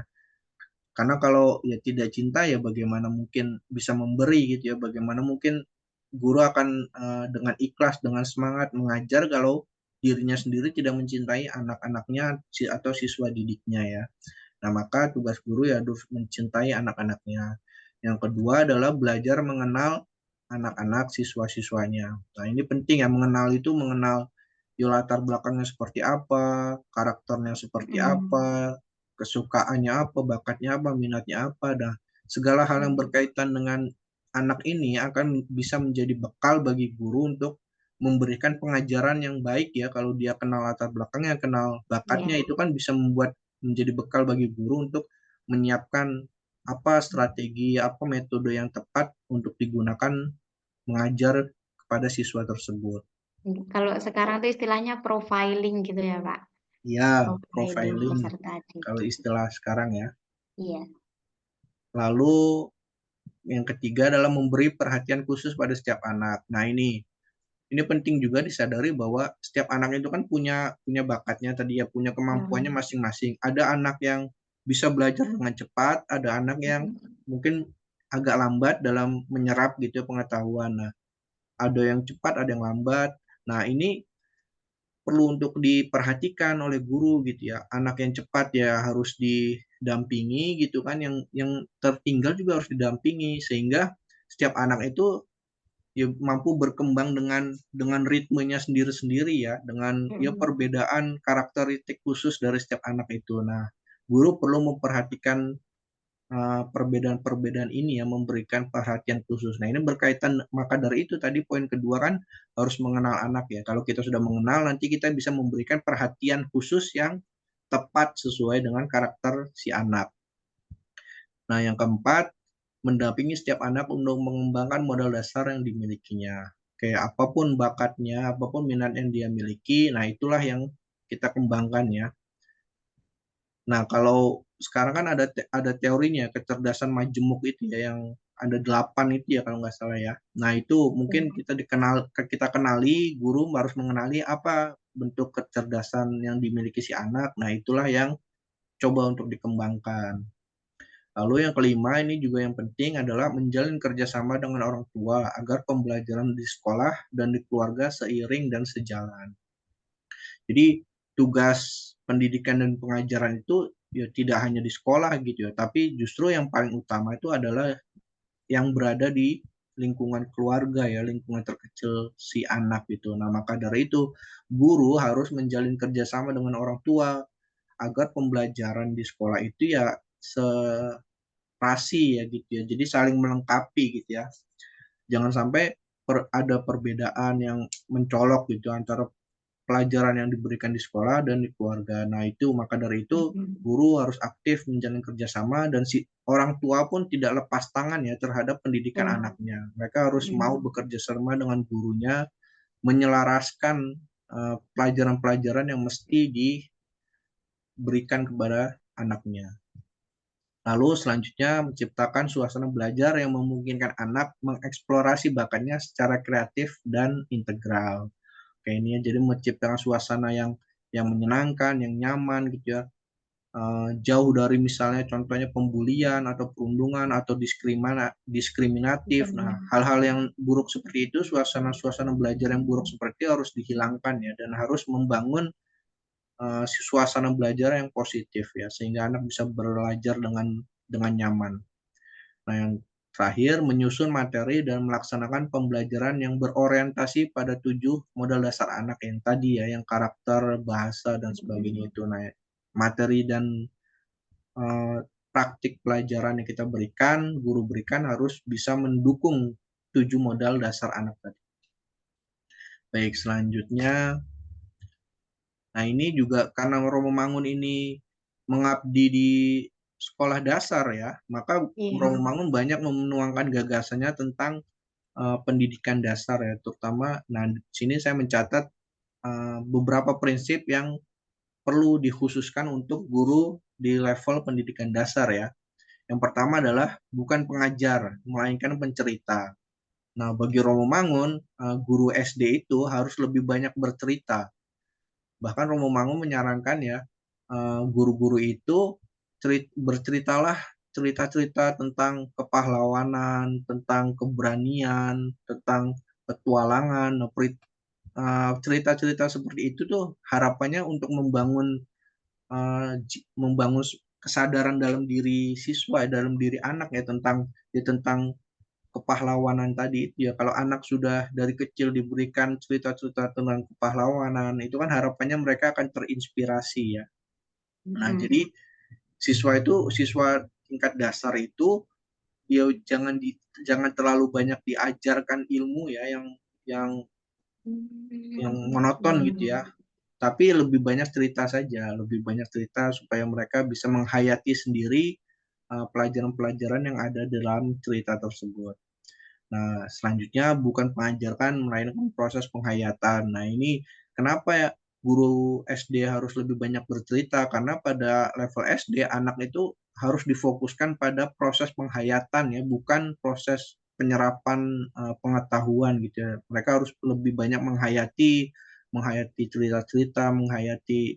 S2: Karena kalau ya tidak cinta ya bagaimana mungkin bisa memberi gitu ya, bagaimana mungkin guru akan dengan ikhlas, dengan semangat mengajar kalau dirinya sendiri tidak mencintai anak-anaknya atau siswa didiknya ya. Nah, maka tugas guru ya harus mencintai anak-anaknya. Yang kedua adalah belajar mengenal anak-anak siswa-siswanya. Nah, ini penting ya, mengenal itu mengenal ya, latar belakangnya seperti apa, karakternya seperti
S1: Mm-mm.
S2: apa, kesukaannya apa, bakatnya apa, minatnya apa. Nah, segala hal yang berkaitan dengan anak ini akan bisa menjadi bekal bagi guru untuk memberikan pengajaran yang baik ya. Kalau dia kenal latar belakangnya, kenal bakatnya,
S1: Iya.
S2: itu kan bisa membuat menjadi bekal bagi guru untuk menyiapkan apa strategi, apa metode yang tepat untuk digunakan mengajar kepada siswa tersebut.
S1: Kalau sekarang tuh istilahnya profiling gitu ya, Pak.
S2: Ya,
S1: Profiling
S2: profiling
S1: peserta
S2: kalau
S1: didik.
S2: istilah sekarang ya.
S1: Iya.
S2: Lalu yang ketiga adalah memberi perhatian khusus pada setiap anak. Nah, ini penting juga disadari bahwa setiap anak itu kan punya punya bakatnya tadi ya, punya kemampuannya
S1: Hmm.
S2: masing-masing. Ada anak yang bisa belajar dengan cepat, ada anak yang mungkin agak lambat dalam menyerap gitu ya pengetahuan. Nah, ada yang cepat, ada yang lambat. Nah, ini perlu untuk diperhatikan oleh guru gitu ya. Anak yang cepat ya harus didampingi gitu kan, yang tertinggal juga harus didampingi sehingga setiap anak itu ya mampu berkembang dengan ritmenya sendiri-sendiri ya, dengan ya
S1: Mm-mm.
S2: perbedaan karakteristik khusus dari setiap anak itu. Nah, guru perlu memperhatikan perbedaan-perbedaan ini ya, memberikan perhatian khusus. Nah, ini berkaitan, maka dari itu tadi poin kedua kan harus mengenal anak ya. Kalau kita sudah mengenal, nanti kita bisa memberikan perhatian khusus yang tepat sesuai dengan karakter si anak. Nah, yang keempat, mendampingi setiap anak untuk mengembangkan modal dasar yang dimilikinya. Kayak apapun bakatnya, apapun minat yang dia miliki, nah itulah yang kita kembangkan ya. Nah, kalau sekarang kan ada teorinya kecerdasan majemuk itu ya, yang ada 8 itu ya kalau nggak salah ya. Nah, itu mungkin kita kenali, guru harus mengenali apa bentuk kecerdasan yang dimiliki si anak. Nah, itulah yang coba untuk dikembangkan. Lalu yang kelima ini juga yang penting adalah menjalin kerjasama dengan orang tua agar pembelajaran di sekolah dan di keluarga seiring dan sejalan. Jadi tugas pendidikan dan pengajaran itu ya tidak hanya di sekolah gitu ya, tapi justru yang paling utama itu adalah yang berada di lingkungan keluarga ya, lingkungan terkecil si anak gitu. Nah, maka dari itu guru harus menjalin kerjasama dengan orang tua agar pembelajaran di sekolah itu ya serasi ya gitu ya. Jadi saling melengkapi gitu ya. Jangan sampai ada perbedaan yang mencolok gitu antara pelajaran yang diberikan di sekolah dan di keluarga. Nah, itu maka dari itu
S1: Mm-mm.
S2: guru harus aktif menjalin kerjasama dan si orang tua pun tidak lepas tangan ya terhadap pendidikan
S1: Iya.
S2: anaknya. Mereka harus mau
S1: Mm.
S2: bekerja sama dengan gurunya, menyelaraskan pelajaran-pelajaran yang mesti diberikan kepada anaknya. Lalu selanjutnya menciptakan suasana belajar yang memungkinkan anak mengeksplorasi bakatnya secara kreatif dan integral. Kayak ini ya, jadi menciptakan suasana yang menyenangkan, yang nyaman gitu ya. Jauh dari misalnya contohnya pembulian atau perundungan atau diskriminatif. Nah,
S1: Benar.
S2: hal-hal yang buruk seperti itu, suasana-suasana belajar yang buruk seperti itu harus dihilangkan ya, dan harus membangun suasana belajar yang positif ya, sehingga anak bisa belajar dengan nyaman. Nah, yang terakhir, menyusun materi dan melaksanakan pembelajaran yang berorientasi pada 7 modal dasar anak yang tadi ya, yang karakter, bahasa, dan sebagainya
S1: Mm.
S2: itu. Nah, materi dan eh, praktik pelajaran yang kita berikan, guru berikan harus bisa mendukung 7 modal dasar anak tadi. Baik, selanjutnya, nah ini juga karena Romo Mangun ini mengabdi di sekolah dasar ya, maka Romo
S1: Iya.
S2: Mangun banyak menuangkan gagasannya tentang pendidikan dasar ya, terutama. Nah, di sini saya mencatat beberapa prinsip yang perlu dikhususkan untuk guru di level pendidikan dasar ya. Yang pertama adalah bukan pengajar, melainkan pencerita. Nah, bagi Romo Mangun, guru SD itu harus lebih banyak bercerita. Bahkan Romo Mangun menyarankan ya, guru-guru itu berceritalah cerita-cerita tentang kepahlawanan, tentang keberanian, tentang petualangan. Nah, cerita-cerita seperti itu tuh harapannya untuk membangun kesadaran dalam diri siswa, dalam diri anak ya tentang kepahlawanan tadi itu ya. Kalau anak sudah dari kecil diberikan cerita-cerita tentang kepahlawanan, itu kan harapannya mereka akan terinspirasi ya. Nah,
S1: Mm-mm.
S2: jadi siswa tingkat dasar itu ya jangan terlalu banyak diajarkan ilmu ya yang yang monoton gitu ya. Tapi lebih banyak cerita saja, lebih banyak cerita supaya mereka bisa menghayati sendiri pelajaran-pelajaran yang ada dalam cerita tersebut. Nah, selanjutnya bukan pengajaran, melainkan proses penghayatan. Nah, ini kenapa ya guru SD harus lebih banyak bercerita? Karena pada level SD, anak itu harus difokuskan pada proses penghayatan ya, bukan proses penyerapan pengetahuan gitu ya. Mereka harus lebih banyak menghayati cerita-cerita, menghayati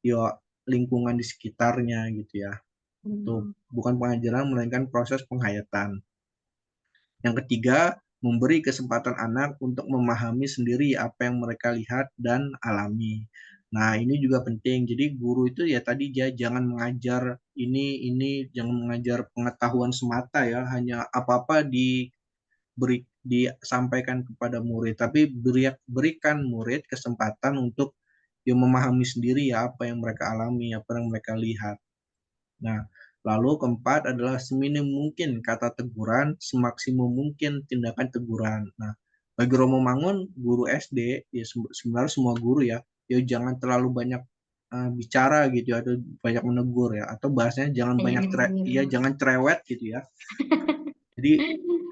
S2: ya lingkungan di sekitarnya gitu ya. Itu bukan pengajaran, melainkan proses penghayatan. Yang ketiga, memberi kesempatan anak untuk memahami sendiri apa yang mereka lihat dan alami. Nah, ini juga penting. Jadi guru itu ya tadi dia jangan mengajar ini jangan mengajar pengetahuan semata ya, hanya apa-apa disampaikan kepada murid, tapi berikan murid kesempatan untuk ya memahami sendiri ya apa yang mereka alami, apa yang mereka lihat. Nah, lalu keempat adalah seminim mungkin kata teguran, semaksimum mungkin tindakan teguran. Nah, bagi Romo Mangun, guru SD, ya sebenarnya semua guru ya, ya jangan terlalu banyak bicara gitu ya, atau banyak menegur ya, atau bahasanya
S1: Banyak
S2: ya
S1: negur.
S2: jangan cerewet gitu ya. Jadi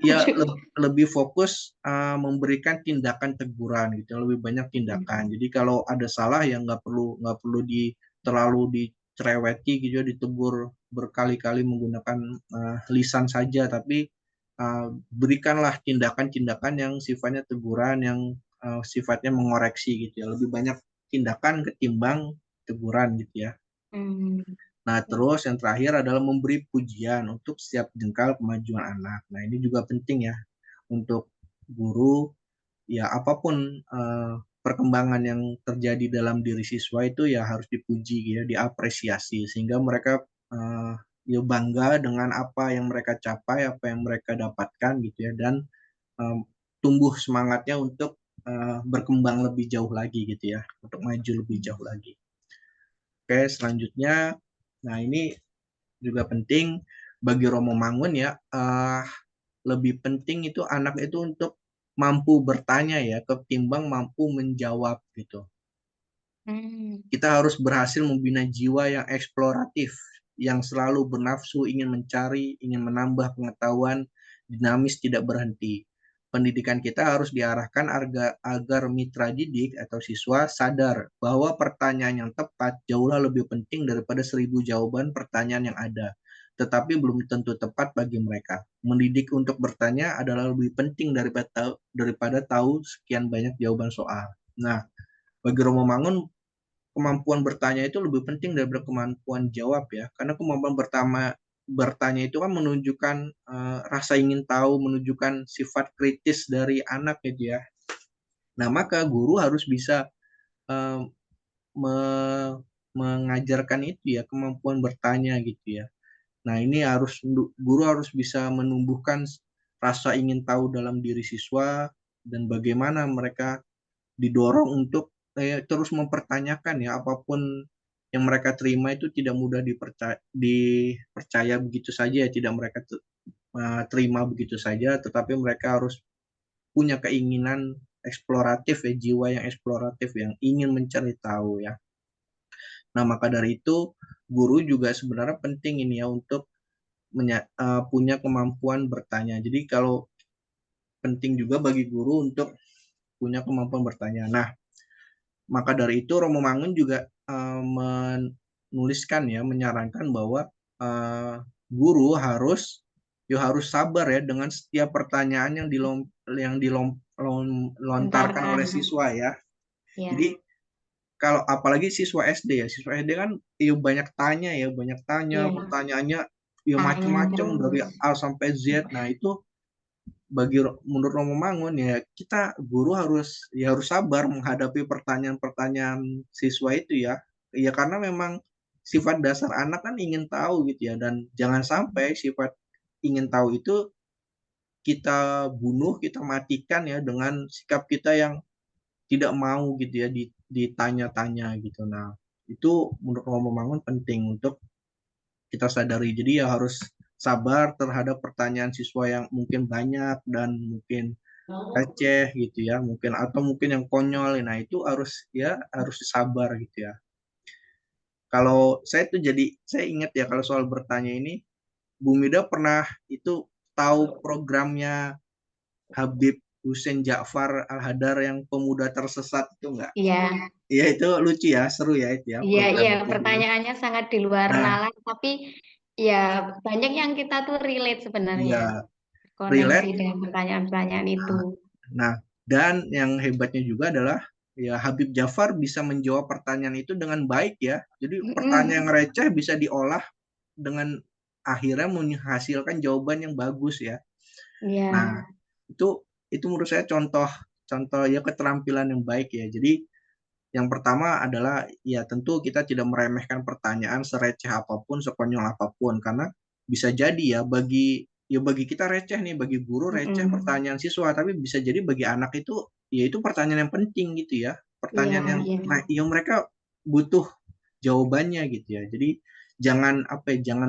S2: ya
S1: Aduh.
S2: lebih fokus memberikan tindakan teguran gitu, lebih banyak tindakan. Jadi kalau ada salah ya nggak perlu terlalu dicereweti gitu ya, ditegur berkali-kali menggunakan lisan saja, tapi berikanlah tindakan-tindakan yang sifatnya teguran, yang sifatnya mengoreksi gitu ya. Lebih banyak tindakan ketimbang teguran gitu ya.
S1: Hmm.
S2: Nah, terus yang terakhir adalah memberi pujian untuk setiap jengkal kemajuan anak. Nah, ini juga penting ya untuk guru, ya apapun perkembangan yang terjadi dalam diri siswa itu ya harus dipuji ya, diapresiasi sehingga mereka ya bangga dengan apa yang mereka capai, apa yang mereka dapatkan gitu ya, dan eh, tumbuh semangatnya untuk berkembang lebih jauh lagi gitu ya, untuk maju lebih jauh lagi. Oke, selanjutnya, nah ini juga penting bagi Romo Mangun ya, lebih penting itu anak itu untuk mampu bertanya ya ketimbang mampu menjawab gitu.
S1: Hmm.
S2: Kita harus berhasil membina jiwa yang eksploratif, yang selalu bernafsu ingin mencari, ingin menambah pengetahuan, dinamis tidak berhenti. Pendidikan kita harus diarahkan agar mitra didik atau siswa sadar bahwa pertanyaan yang tepat jauhlah lebih penting daripada 1.000 jawaban pertanyaan yang ada, tetapi belum tentu tepat bagi mereka. Mendidik untuk bertanya adalah lebih penting daripada tahu sekian banyak jawaban soal. Nah, bagi Romo Mangun, kemampuan bertanya itu lebih penting daripada kemampuan jawab ya. Karena kemampuan bertanya itu kan menunjukkan rasa ingin tahu, menunjukkan sifat kritis dari anak gitu ya. Nah, maka guru harus bisa uh, me- mengajarkan itu ya, kemampuan bertanya gitu ya. Nah, ini guru harus bisa menumbuhkan rasa ingin tahu dalam diri siswa dan bagaimana mereka didorong untuk terus mempertanyakan ya, apapun yang mereka terima itu tidak mudah dipercaya begitu saja ya, tidak mereka terima begitu saja, tetapi mereka harus punya keinginan eksploratif ya, jiwa yang eksploratif yang ingin mencari tahu ya. Nah, maka dari itu guru juga sebenarnya penting ini ya untuk punya kemampuan bertanya. Jadi kalau penting juga bagi guru untuk punya kemampuan bertanya. Nah, maka dari itu Romo Mangun juga menuliskan ya, menyarankan bahwa guru harus ya harus sabar ya dengan setiap pertanyaan yang dilontarkan
S1: Bentarkan.
S2: oleh siswa ya.
S1: Ya,
S2: Jadi kalau apalagi siswa SD ya, siswa SD kan ya banyak tanya,
S1: ya.
S2: pertanyaannya ya
S1: Tanya
S2: macam-macam dari
S1: terus.
S2: A sampai Z. Nah, itu menurut Romo Mangun ya kita guru harus sabar menghadapi pertanyaan-pertanyaan siswa itu ya. Ya karena memang sifat dasar anak kan ingin tahu gitu ya, dan jangan sampai sifat ingin tahu itu kita bunuh, kita matikan ya dengan sikap kita yang tidak mau gitu ya ditanya-tanya gitu. Nah, itu menurut Romo Mangun penting untuk kita sadari. Jadi ya harus sabar terhadap pertanyaan siswa yang mungkin banyak dan mungkin receh gitu ya, mungkin atau mungkin yang konyol. Nah, itu harus sabar gitu ya. Kalau saya tuh saya ingat ya kalau soal bertanya ini, Bu Mida pernah itu tahu programnya Habib Hussein Ja'far Al-Hadar yang pemuda tersesat itu enggak?
S1: Iya,
S2: Iya, itu lucu ya, seru ya itu ya
S1: iya,
S2: program
S1: iya.
S2: itu dulu.
S1: Pertanyaannya sangat di luar
S2: Nah,
S1: nalar, tapi ya banyak yang kita tuh relate sebenarnya.
S2: iya,
S1: Koneksi
S2: relate.
S1: dengan pertanyaan-pertanyaan itu.
S2: Nah, dan yang hebatnya juga adalah ya Habib Ja'far bisa menjawab pertanyaan itu dengan baik ya. Jadi pertanyaan yang
S1: Mm-mm.
S2: receh bisa diolah dengan akhirnya menghasilkan jawaban yang bagus ya.
S1: Iya.
S2: Nah, itu menurut saya contoh contoh ya keterampilan yang baik ya. Jadi yang pertama adalah ya tentu kita tidak meremehkan pertanyaan sereceh apapun, sekonyol apapun karena bisa jadi bagi kita receh nih, bagi guru receh
S1: Mm-mm.
S2: pertanyaan siswa, tapi bisa jadi bagi anak itu pertanyaan yang penting gitu ya.
S1: Iya,
S2: Pertanyaan yang
S1: iya.
S2: yang mereka butuh jawabannya gitu ya. Jadi jangan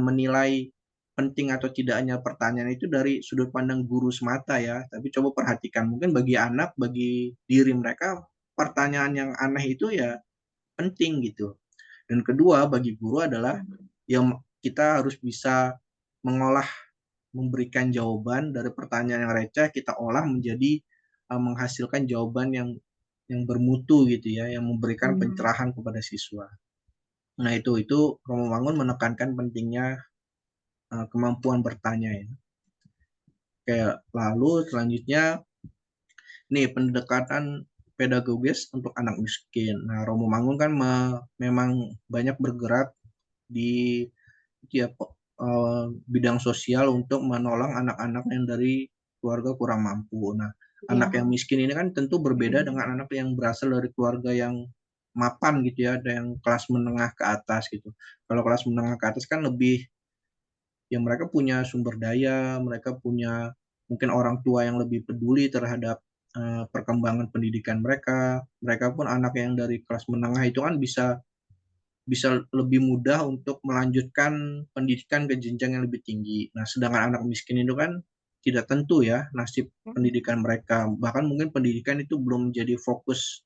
S2: menilai penting atau tidaknya pertanyaan itu dari sudut pandang guru semata ya, tapi coba perhatikan mungkin bagi anak, bagi diri mereka pertanyaan yang aneh itu ya penting gitu. Dan kedua bagi guru adalah yang kita harus bisa mengolah, memberikan jawaban dari pertanyaan yang receh kita olah menjadi menghasilkan jawaban yang bermutu gitu ya, yang memberikan
S1: Hmm.
S2: pencerahan kepada siswa. Nah, itu Romo Mangun menekankan pentingnya kemampuan bertanya ya. Kayak lalu selanjutnya nih pendekatan pedagogis untuk anak miskin. Nah, Romo Mangun kan memang banyak bergerak di ya, bidang sosial untuk menolong anak-anak yang dari keluarga kurang mampu. Nah, anak
S1: Iya.
S2: yang miskin ini kan tentu berbeda
S1: Mm-mm.
S2: dengan anak yang berasal dari keluarga yang mapan gitu ya, ada yang kelas menengah ke atas gitu. Kalau kelas menengah ke atas kan lebih ya mereka punya sumber daya, mereka punya mungkin orang tua yang lebih peduli terhadap perkembangan pendidikan mereka. Mereka pun anak yang dari kelas menengah itu kan bisa bisa lebih mudah untuk melanjutkan pendidikan ke jenjang yang lebih tinggi. Nah, sedangkan anak miskin itu kan tidak tentu ya nasib pendidikan mereka. Bahkan mungkin pendidikan itu belum menjadi fokus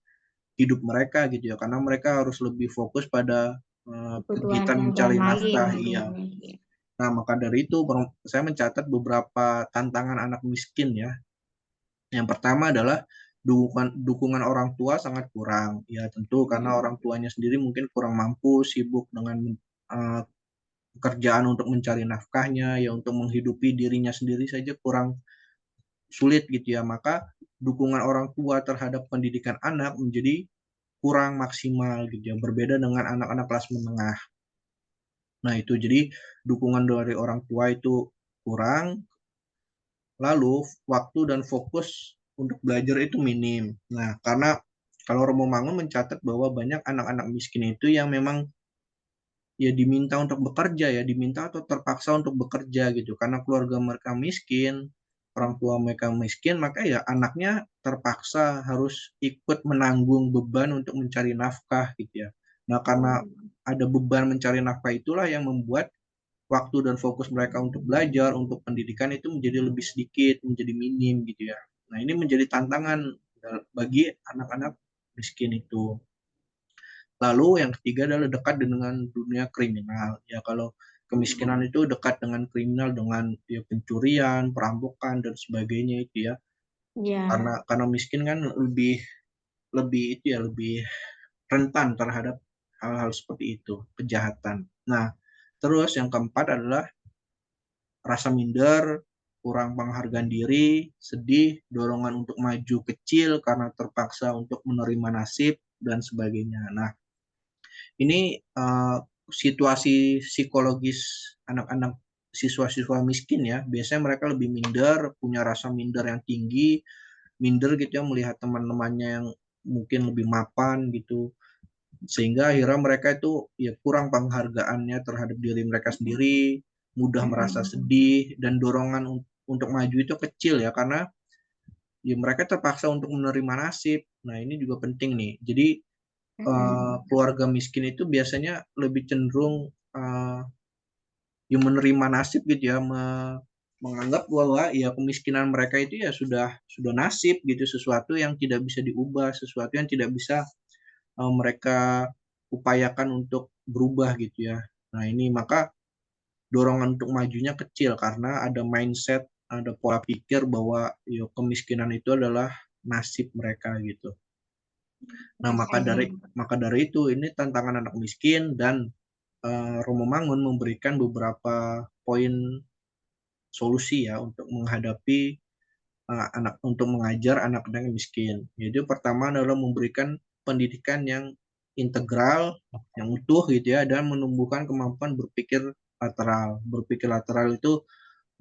S2: hidup mereka gitu ya, karena mereka harus lebih fokus pada
S1: Kebutuhan
S2: kegiatan
S1: yang
S2: mencari
S1: lain
S2: nafkah.
S1: gitu ya.
S2: Iya. Nah, maka dari itu saya mencatat beberapa tantangan anak miskin ya. Yang pertama adalah dukungan orang tua sangat kurang. Ya, tentu karena
S1: Mm-mm.
S2: orang tuanya sendiri mungkin kurang mampu, sibuk dengan uh, pekerjaan untuk mencari nafkahnya, ya untuk menghidupi dirinya sendiri saja kurang sulit gitu ya. Maka dukungan orang tua terhadap pendidikan anak menjadi kurang maksimal gitu ya. Berbeda dengan anak-anak kelas menengah. Nah, itu jadi dukungan dari orang tua itu kurang, lalu waktu dan fokus untuk belajar itu minim. Nah, karena kalau Romo Mangun mencatat bahwa banyak anak-anak miskin itu yang memang ya diminta untuk bekerja ya, diminta atau terpaksa untuk bekerja gitu. Karena keluarga mereka miskin, orang tua mereka miskin, maka ya anaknya terpaksa harus ikut menanggung beban untuk mencari nafkah gitu ya. Nah, karena
S1: Oh.
S2: ada beban mencari nafkah itulah yang membuat waktu dan fokus mereka untuk belajar, untuk pendidikan itu menjadi lebih sedikit, menjadi minim gitu ya. Nah, ini menjadi tantangan bagi anak-anak miskin itu. Lalu yang ketiga adalah dekat dengan dunia kriminal. Ya, kalau kemiskinan itu dekat dengan kriminal, dengan ya, pencurian, perampokan dan sebagainya itu ya.
S1: Iya.
S2: Karena miskin kan lebih lebih itu ya lebih rentan terhadap hal-hal seperti itu, kejahatan. Nah, terus yang keempat adalah rasa minder, kurang penghargaan diri, sedih, dorongan untuk maju kecil karena terpaksa untuk menerima nasib, dan sebagainya. Nah, ini situasi psikologis anak-anak siswa-siswa miskin ya. Biasanya mereka lebih minder, punya rasa minder yang tinggi, minder gitu ya melihat teman-temannya yang mungkin lebih mapan gitu. Sehingga akhirnya mereka itu ya kurang penghargaannya terhadap diri mereka sendiri, mudah merasa sedih, dan dorongan untuk maju itu kecil ya karena ya mereka terpaksa untuk menerima nasib. Nah, ini juga penting nih. Jadi keluarga miskin itu biasanya lebih cenderung yang menerima nasib gitu ya, menganggap bahwa ya kemiskinan mereka itu ya sudah nasib gitu, sesuatu yang tidak bisa diubah, sesuatu yang tidak bisa mereka upayakan untuk berubah gitu ya. Nah, ini maka dorongan untuk majunya kecil karena ada mindset, ada pola pikir bahwa ya kemiskinan itu adalah nasib mereka gitu. Nah, maka dari itu ini tantangan anak miskin, dan Romo Mangun memberikan beberapa poin solusi ya untuk menghadapi untuk mengajar anak-anak yang miskin. Jadi pertama adalah memberikan pendidikan yang integral, yang utuh gitu ya, dan menumbuhkan kemampuan berpikir lateral. Berpikir lateral itu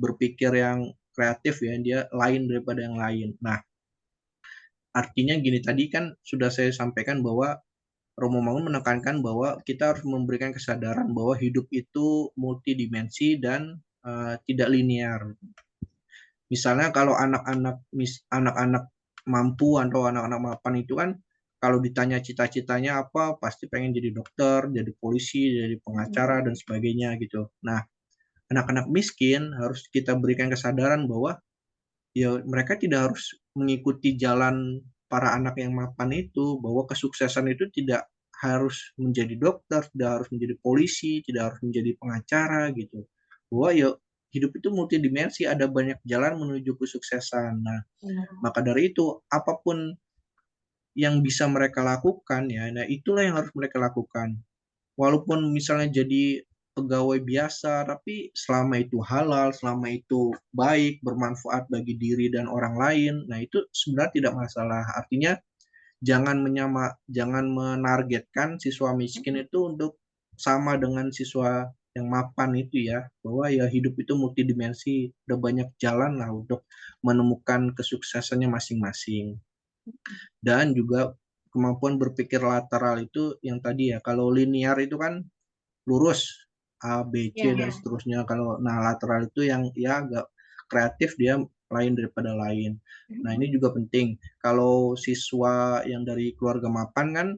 S2: berpikir yang kreatif ya, dia lain daripada yang lain. Nah, artinya gini, tadi kan sudah saya sampaikan bahwa Romo Mangun menekankan bahwa kita harus memberikan kesadaran bahwa hidup itu multidimensi dan tidak linear. Misalnya kalau anak-anak mampu atau anak-anak mapan itu kan kalau ditanya cita-citanya apa, pasti pengen jadi dokter, jadi polisi, jadi pengacara dan sebagainya gitu. Nah, anak-anak miskin harus kita berikan kesadaran bahwa ya mereka tidak harus mengikuti jalan para anak yang mapan itu, bahwa kesuksesan itu tidak harus menjadi dokter, tidak harus menjadi polisi, tidak harus menjadi pengacara gitu. Bahwa ya hidup itu multidimensi, ada banyak jalan menuju kesuksesan. Nah, maka dari itu apapun yang bisa mereka lakukan ya, nah itulah yang harus mereka lakukan. Walaupun misalnya jadi pegawai biasa, tapi selama itu halal, selama itu baik, bermanfaat bagi diri dan orang lain, nah itu sebenarnya tidak masalah. Artinya jangan menargetkan siswa miskin itu untuk sama dengan siswa yang mapan itu ya, bahwa ya hidup itu multidimensi, ada banyak jalan lah untuk menemukan kesuksesannya masing-masing. Dan juga kemampuan berpikir lateral itu yang tadi ya, kalau linear itu kan lurus A, B, C dan seterusnya. Kalau nah lateral itu yang ya agak kreatif, dia lain daripada lain. Nah, ini juga penting. Kalau siswa yang dari keluarga mapan kan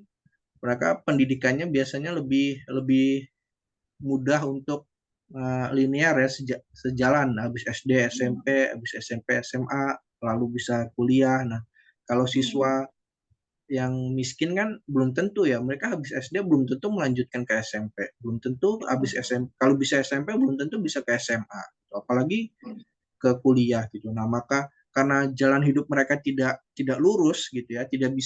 S2: mereka pendidikannya biasanya lebih lebih mudah untuk linear ya, sejalan habis SD, SMP, habis SMP, SMA, lalu bisa kuliah. Nah, kalau siswa yang miskin kan belum tentu ya, mereka habis SD belum tentu melanjutkan ke SMP, belum tentu habis SMP, kalau bisa SMP belum tentu bisa ke SMA, apalagi ke kuliah gitu. Nah, maka karena jalan hidup mereka tidak tidak lurus gitu ya, tidak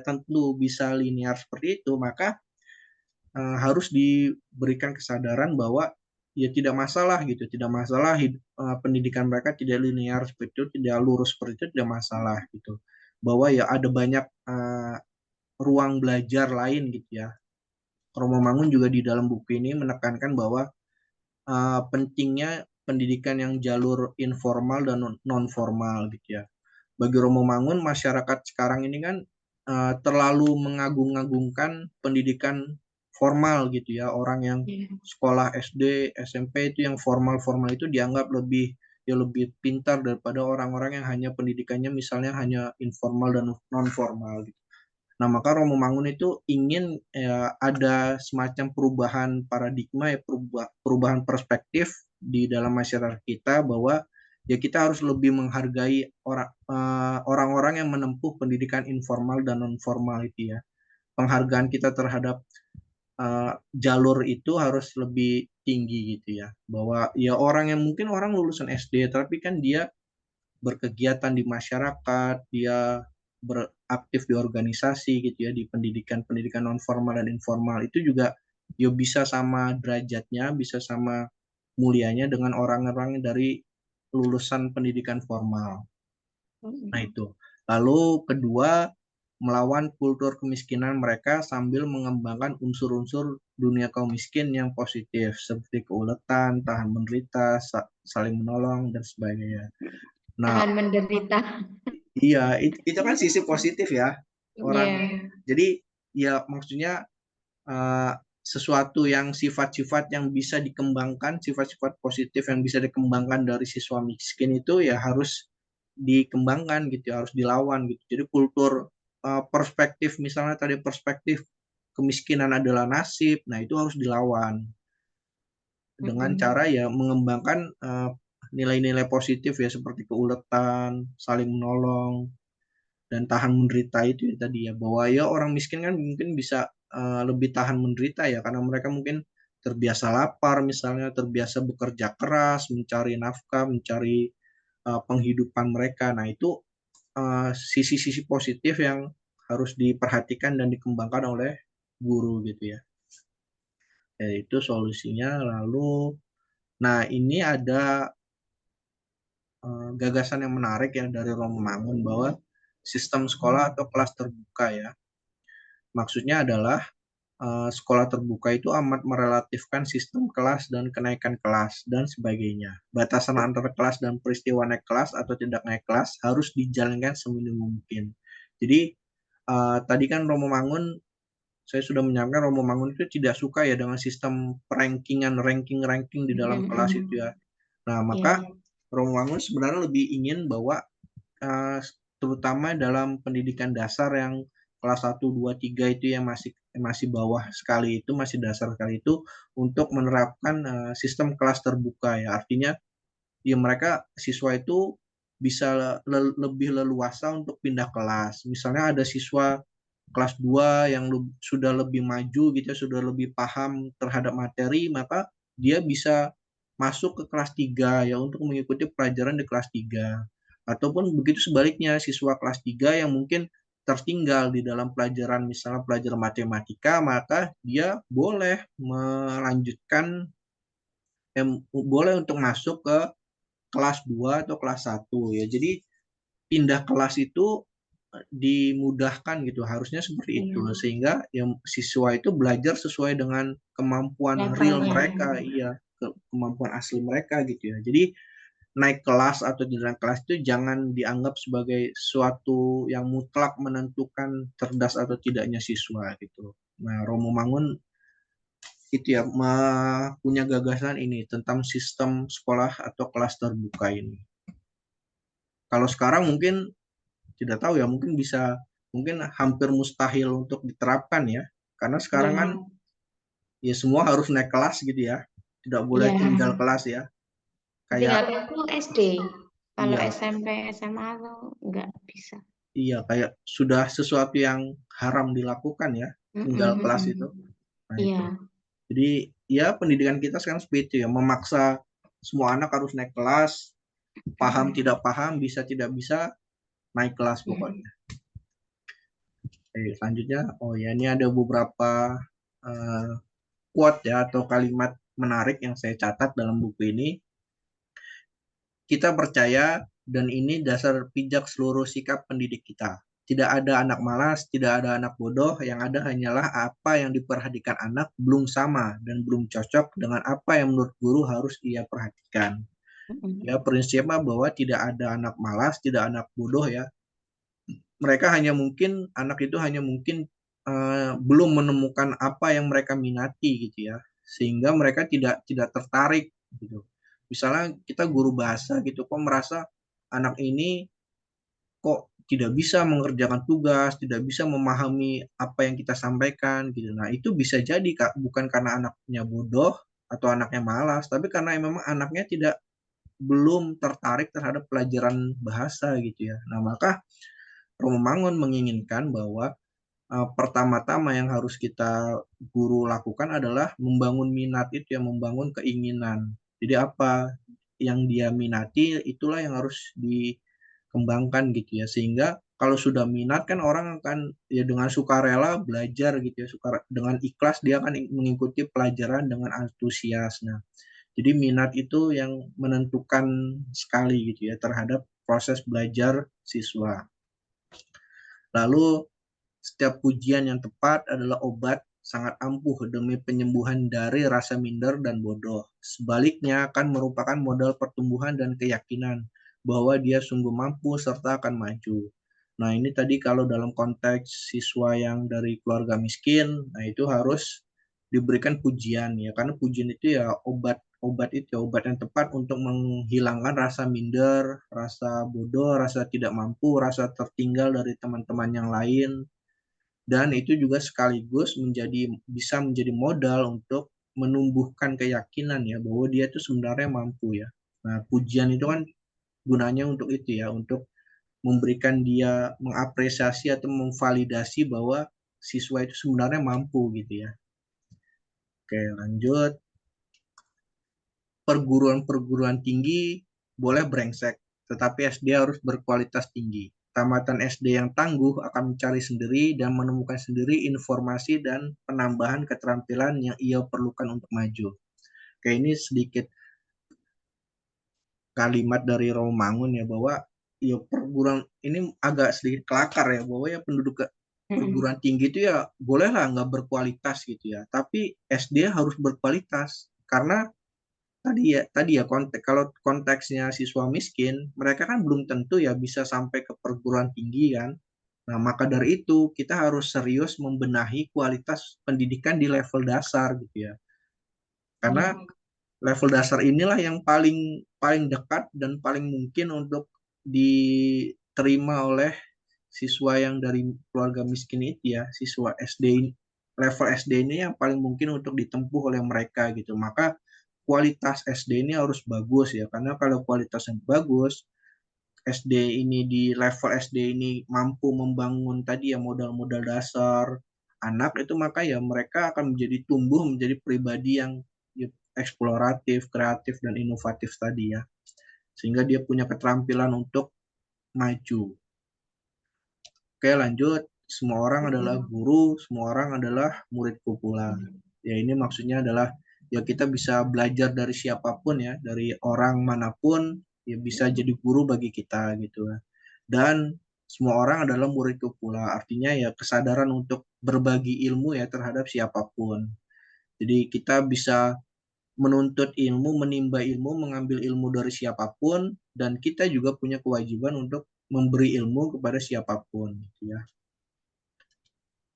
S2: tentu bisa linear seperti itu, maka harus diberikan kesadaran bahwa ya tidak masalah gitu, tidak masalah pendidikan mereka tidak linear seperti itu, tidak lurus seperti itu, tidak masalah gitu, bahwa ya ada banyak ruang belajar lain gitu ya. Romo Mangun juga di dalam buku ini menekankan bahwa pentingnya pendidikan yang jalur informal dan non formal gitu ya. Bagi Romo Mangun, masyarakat sekarang ini kan terlalu mengagung-agungkan pendidikan formal gitu ya. Orang yang sekolah SD, SMP itu yang formal-formal itu dianggap lebih pintar daripada orang-orang yang hanya pendidikannya misalnya hanya informal dan non formal gitu. Nah, maka Romo Mangun itu ingin ya, ada semacam perubahan paradigma ya, perubahan perspektif di dalam masyarakat kita, bahwa ya kita harus lebih menghargai orang-orang yang menempuh pendidikan informal dan non formal itu ya. Penghargaan kita terhadap jalur itu harus lebih tinggi gitu ya. Bahwa ya orang yang mungkin orang lulusan SD tapi kan dia berkegiatan di masyarakat, dia beraktif di organisasi gitu ya, di pendidikan non formal dan informal itu juga ya bisa sama derajatnya, bisa sama mulianya dengan orang-orang dari lulusan pendidikan formal. Nah,
S1: Mm-mm.
S2: itu. Lalu kedua, melawan kultur kemiskinan mereka sambil mengembangkan unsur-unsur dunia kaum miskin yang positif seperti keuletan, tahan menderita, saling menolong dan sebagainya. Nah,
S1: Tahan menderita.
S2: iya, itu kan sisi positif ya. Orang
S1: Iya.
S2: jadi ya maksudnya eh, sesuatu yang sifat-sifat yang bisa dikembangkan, sifat-sifat positif yang bisa dikembangkan dari siswa miskin itu ya harus dikembangkan gitu, ya, harus dilawan gitu. Jadi kultur perspektif misalnya tadi perspektif kemiskinan adalah nasib, nah itu harus dilawan dengan
S1: Mm-mm.
S2: cara ya mengembangkan nilai-nilai positif ya seperti keuletan, saling menolong, dan tahan menderita itu ya tadi ya bahwa ya orang miskin kan mungkin bisa lebih tahan menderita ya karena mereka mungkin terbiasa lapar misalnya terbiasa bekerja keras mencari nafkah mencari penghidupan mereka nah itu sisi-sisi positif yang harus diperhatikan dan dikembangkan oleh guru gitu ya. Ya itu solusinya lalu nah ini ada gagasan yang menarik ya dari Romo Mangun bahwa sistem sekolah atau kelas terbuka ya maksudnya adalah sekolah terbuka itu amat merelatifkan sistem kelas dan kenaikan kelas dan sebagainya. Batasan antara kelas dan peristiwa naik kelas atau tidak naik kelas harus dijalankan seminim mungkin. Jadi tadi kan Romo Mangun, saya sudah menyampaikan Romo Mangun itu tidak suka ya dengan sistem rankingan, ranking-ranking di dalam kelas itu
S1: Mm-mm.
S2: ya. Nah, maka
S1: Iya.
S2: Romo Mangun sebenarnya lebih ingin bahwa eh, terutama dalam pendidikan dasar yang kelas 1, 2, 3 itu yang masih masih bawah sekali itu masih dasar sekali itu untuk menerapkan sistem kelas terbuka ya artinya ya mereka siswa itu bisa lebih leluasa untuk pindah kelas misalnya ada siswa kelas 2 yang sudah lebih maju gitu ya, sudah lebih paham terhadap materi maka dia bisa masuk ke kelas 3 ya untuk mengikuti pelajaran di kelas 3 ataupun begitu sebaliknya siswa kelas 3 yang mungkin tertinggal di dalam pelajaran misalnya pelajaran matematika maka dia boleh melanjutkan boleh untuk masuk ke kelas 2 atau kelas 1 ya. Jadi pindah kelas itu dimudahkan gitu harusnya seperti itu
S1: Iya.
S2: sehingga yang siswa itu belajar sesuai dengan kemampuan real
S1: Levelnya.
S2: mereka iya kemampuan asli mereka gitu ya jadi naik kelas atau tidak naik kelas itu jangan dianggap sebagai suatu yang mutlak menentukan cerdas atau tidaknya siswa gitu nah Romo Mangun itu ya punya gagasan ini tentang sistem sekolah atau kelas terbuka ini kalau sekarang mungkin tidak tahu ya mungkin bisa mungkin hampir mustahil untuk diterapkan ya karena sekarang kan
S1: Iya.
S2: ya semua harus naik kelas gitu ya tidak boleh
S1: Iya.
S2: tinggal kelas ya kayak
S1: Tinggalku SD. Kalau
S2: iya
S1: SMP, SMA tuh nggak bisa.
S2: iya kayak sudah sesuatu yang haram dilakukan ya tinggal
S1: Mm-mm,
S2: kelas itu
S1: mm-mm.
S2: nah itu
S1: Iya.
S2: jadi ya pendidikan kita sekarang seperti itu ya memaksa semua anak harus naik kelas paham
S1: Mm-mm.
S2: tidak paham bisa tidak bisa naik kelas
S1: Mm.
S2: pokoknya. Oke, selanjutnya oh ya ini ada beberapa uh, quote ya atau kalimat menarik yang saya catat dalam buku ini. Kita percaya dan ini dasar pijak seluruh sikap pendidik kita. Tidak ada anak malas, tidak ada anak bodoh, yang ada hanyalah apa yang diperhatikan anak belum sama dan belum cocok dengan apa yang menurut guru harus ia perhatikan. Ya,
S1: Mm-mm.
S2: prinsipnya bahwa tidak ada anak malas, tidak anak bodoh ya. Mereka hanya mungkin, anak itu hanya mungkin belum menemukan apa yang mereka minati gitu ya. Sehingga mereka tidak tertarik gitu. Misalnya kita guru bahasa gitu kok merasa anak ini kok tidak bisa mengerjakan tugas, tidak bisa memahami apa yang kita sampaikan gitu. Nah, itu bisa jadi Kak, bukan karena anaknya bodoh atau anaknya malas, tapi karena memang anaknya tidak belum tertarik terhadap pelajaran bahasa gitu ya. Nah, maka Romo Mangun menginginkan bahwa pertama-tama yang harus kita guru lakukan adalah membangun minat itu ya, membangun keinginan. Jadi apa yang dia minati itulah yang harus dikembangkan gitu ya. Sehingga kalau sudah minat kan orang akan ya dengan sukarela belajar gitu ya, dengan ikhlas dia akan mengikuti pelajaran dengan antusias. Nah, Jadi minat itu yang menentukan sekali gitu ya terhadap proses belajar siswa. Lalu setiap pujian yang tepat adalah obat sangat ampuh demi penyembuhan dari rasa minder dan bodoh. Sebaliknya akan merupakan modal pertumbuhan dan keyakinan bahwa dia sungguh mampu serta akan maju. Nah, ini tadi kalau dalam konteks siswa yang dari keluarga miskin, nah itu harus diberikan pujian ya, karena pujian itu ya obat itu ya, obat yang tepat untuk menghilangkan rasa minder, rasa bodoh, rasa tidak mampu, rasa tertinggal dari teman-teman yang lain, dan itu juga sekaligus bisa menjadi modal untuk menumbuhkan keyakinan ya bahwa dia itu sebenarnya mampu ya. Nah, pujian itu kan gunanya untuk itu ya, untuk memberikan dia mengapresiasi atau memvalidasi bahwa siswa itu sebenarnya mampu gitu ya. Oke, lanjut. Perguruan-perguruan tinggi boleh brengsek, tetapi SD harus berkualitas tinggi. Tamatan SD yang tangguh akan mencari sendiri dan menemukan sendiri informasi dan penambahan keterampilan yang ia perlukan untuk maju. Kayak ini sedikit kalimat dari Romangun ya, bahwa ya perguruan ini agak sedikit kelakar ya, bahwa ya penduduk
S1: Mm-mm.
S2: perguruan tinggi itu ya bolehlah nggak berkualitas gitu ya, tapi SD harus berkualitas karena tadi ya kalau konteksnya siswa miskin, mereka kan belum tentu ya bisa sampai ke perguruan tinggi kan. Nah, maka dari itu kita harus serius membenahi kualitas pendidikan di level dasar gitu ya. Karena
S1: Iya.
S2: level dasar inilah yang paling paling dekat dan paling mungkin untuk diterima oleh siswa yang dari keluarga miskin itu ya, siswa SD level SD ini yang paling mungkin untuk ditempuh oleh mereka gitu. Maka kualitas SD ini harus bagus ya, karena kalau kualitasnya bagus, SD ini di level SD ini mampu membangun tadi ya modal-modal dasar anak itu, maka ya mereka akan menjadi tumbuh menjadi pribadi yang ya, eksploratif, kreatif dan inovatif tadi ya. Sehingga dia punya keterampilan untuk maju. Oke, lanjut. Semua orang adalah
S1: Mm-mm.
S2: guru, semua orang adalah muridku pula. Ya, ini maksudnya adalah ya kita bisa belajar dari siapapun ya, dari orang manapun, ya bisa jadi guru bagi kita gitu. Dan semua orang adalah muridku pula. Artinya ya kesadaran untuk berbagi ilmu ya terhadap siapapun. Jadi kita bisa menuntut ilmu, menimba ilmu, mengambil ilmu dari siapapun, dan kita juga punya kewajiban untuk memberi ilmu kepada siapapun gitu ya.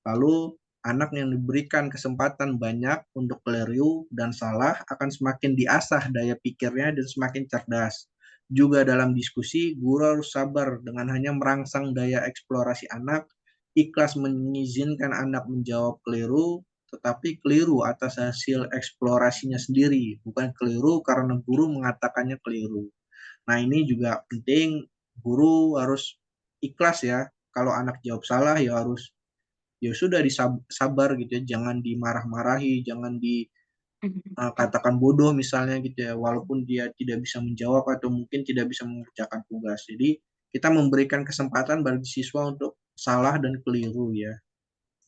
S2: Lalu anak yang diberikan kesempatan banyak untuk keliru dan salah akan semakin diasah daya pikirnya dan semakin cerdas. Juga dalam diskusi, guru harus sabar dengan hanya merangsang daya eksplorasi anak, ikhlas mengizinkan anak menjawab keliru, tetapi keliru atas hasil eksplorasinya sendiri, bukan keliru karena guru mengatakannya keliru. Nah, ini juga penting, guru harus ikhlas ya. Kalau anak jawab salah, ya harus ya sudah disabar gitu ya, jangan dimarah-marahi, jangan dikatakan bodoh misalnya gitu ya, walaupun dia tidak bisa menjawab atau mungkin tidak bisa mengerjakan tugas. Jadi kita memberikan kesempatan bagi siswa untuk salah dan keliru ya.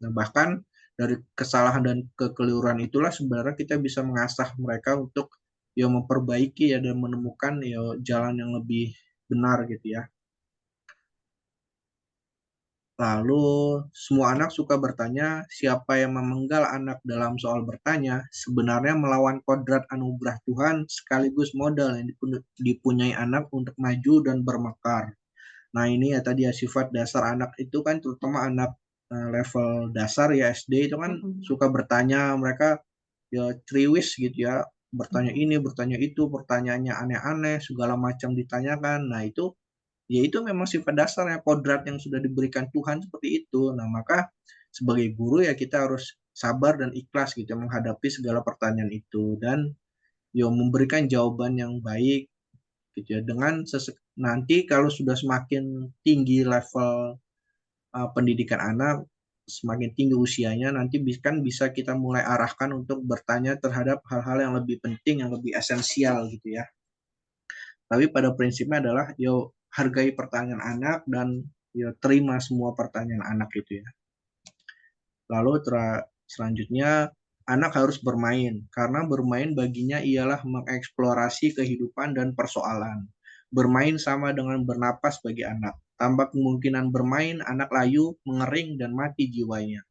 S2: Nah, bahkan dari kesalahan dan kekeliruan itulah sebenarnya kita bisa mengasah mereka untuk ya memperbaiki ya dan menemukan ya jalan yang lebih benar gitu ya. Lalu, semua anak suka bertanya, siapa yang memenggal anak dalam soal bertanya, sebenarnya melawan kodrat anugerah Tuhan sekaligus modal yang dipunyai anak untuk maju dan bermekar. Nah, ini ya tadi ya sifat dasar anak itu kan, terutama anak level dasar ya SD itu kan
S1: Mm-mm.
S2: suka bertanya, mereka ya ceriwis gitu ya, bertanya ini, bertanya itu, pertanyaannya aneh-aneh, segala macam ditanyakan. Nah, itu ya itu memang sifat dasarnya kodrat yang sudah diberikan Tuhan seperti itu. Nah, maka sebagai guru ya kita harus sabar dan ikhlas gitu menghadapi segala pertanyaan itu, dan ya memberikan jawaban yang baik gitu ya, dengan nanti kalau sudah semakin tinggi level pendidikan anak, semakin tinggi usianya, nanti kan bisa kita mulai arahkan untuk bertanya terhadap hal-hal yang lebih penting, yang lebih esensial gitu ya. Tapi pada prinsipnya adalah yo hargai pertanyaan anak dan yo terima semua pertanyaan anak itu ya. Lalu selanjutnya anak harus bermain, karena bermain baginya ialah mengeksplorasi kehidupan dan persoalan. Bermain sama dengan bernapas bagi anak. Tanpa kemungkinan bermain, anak layu, mengering, dan mati jiwanya.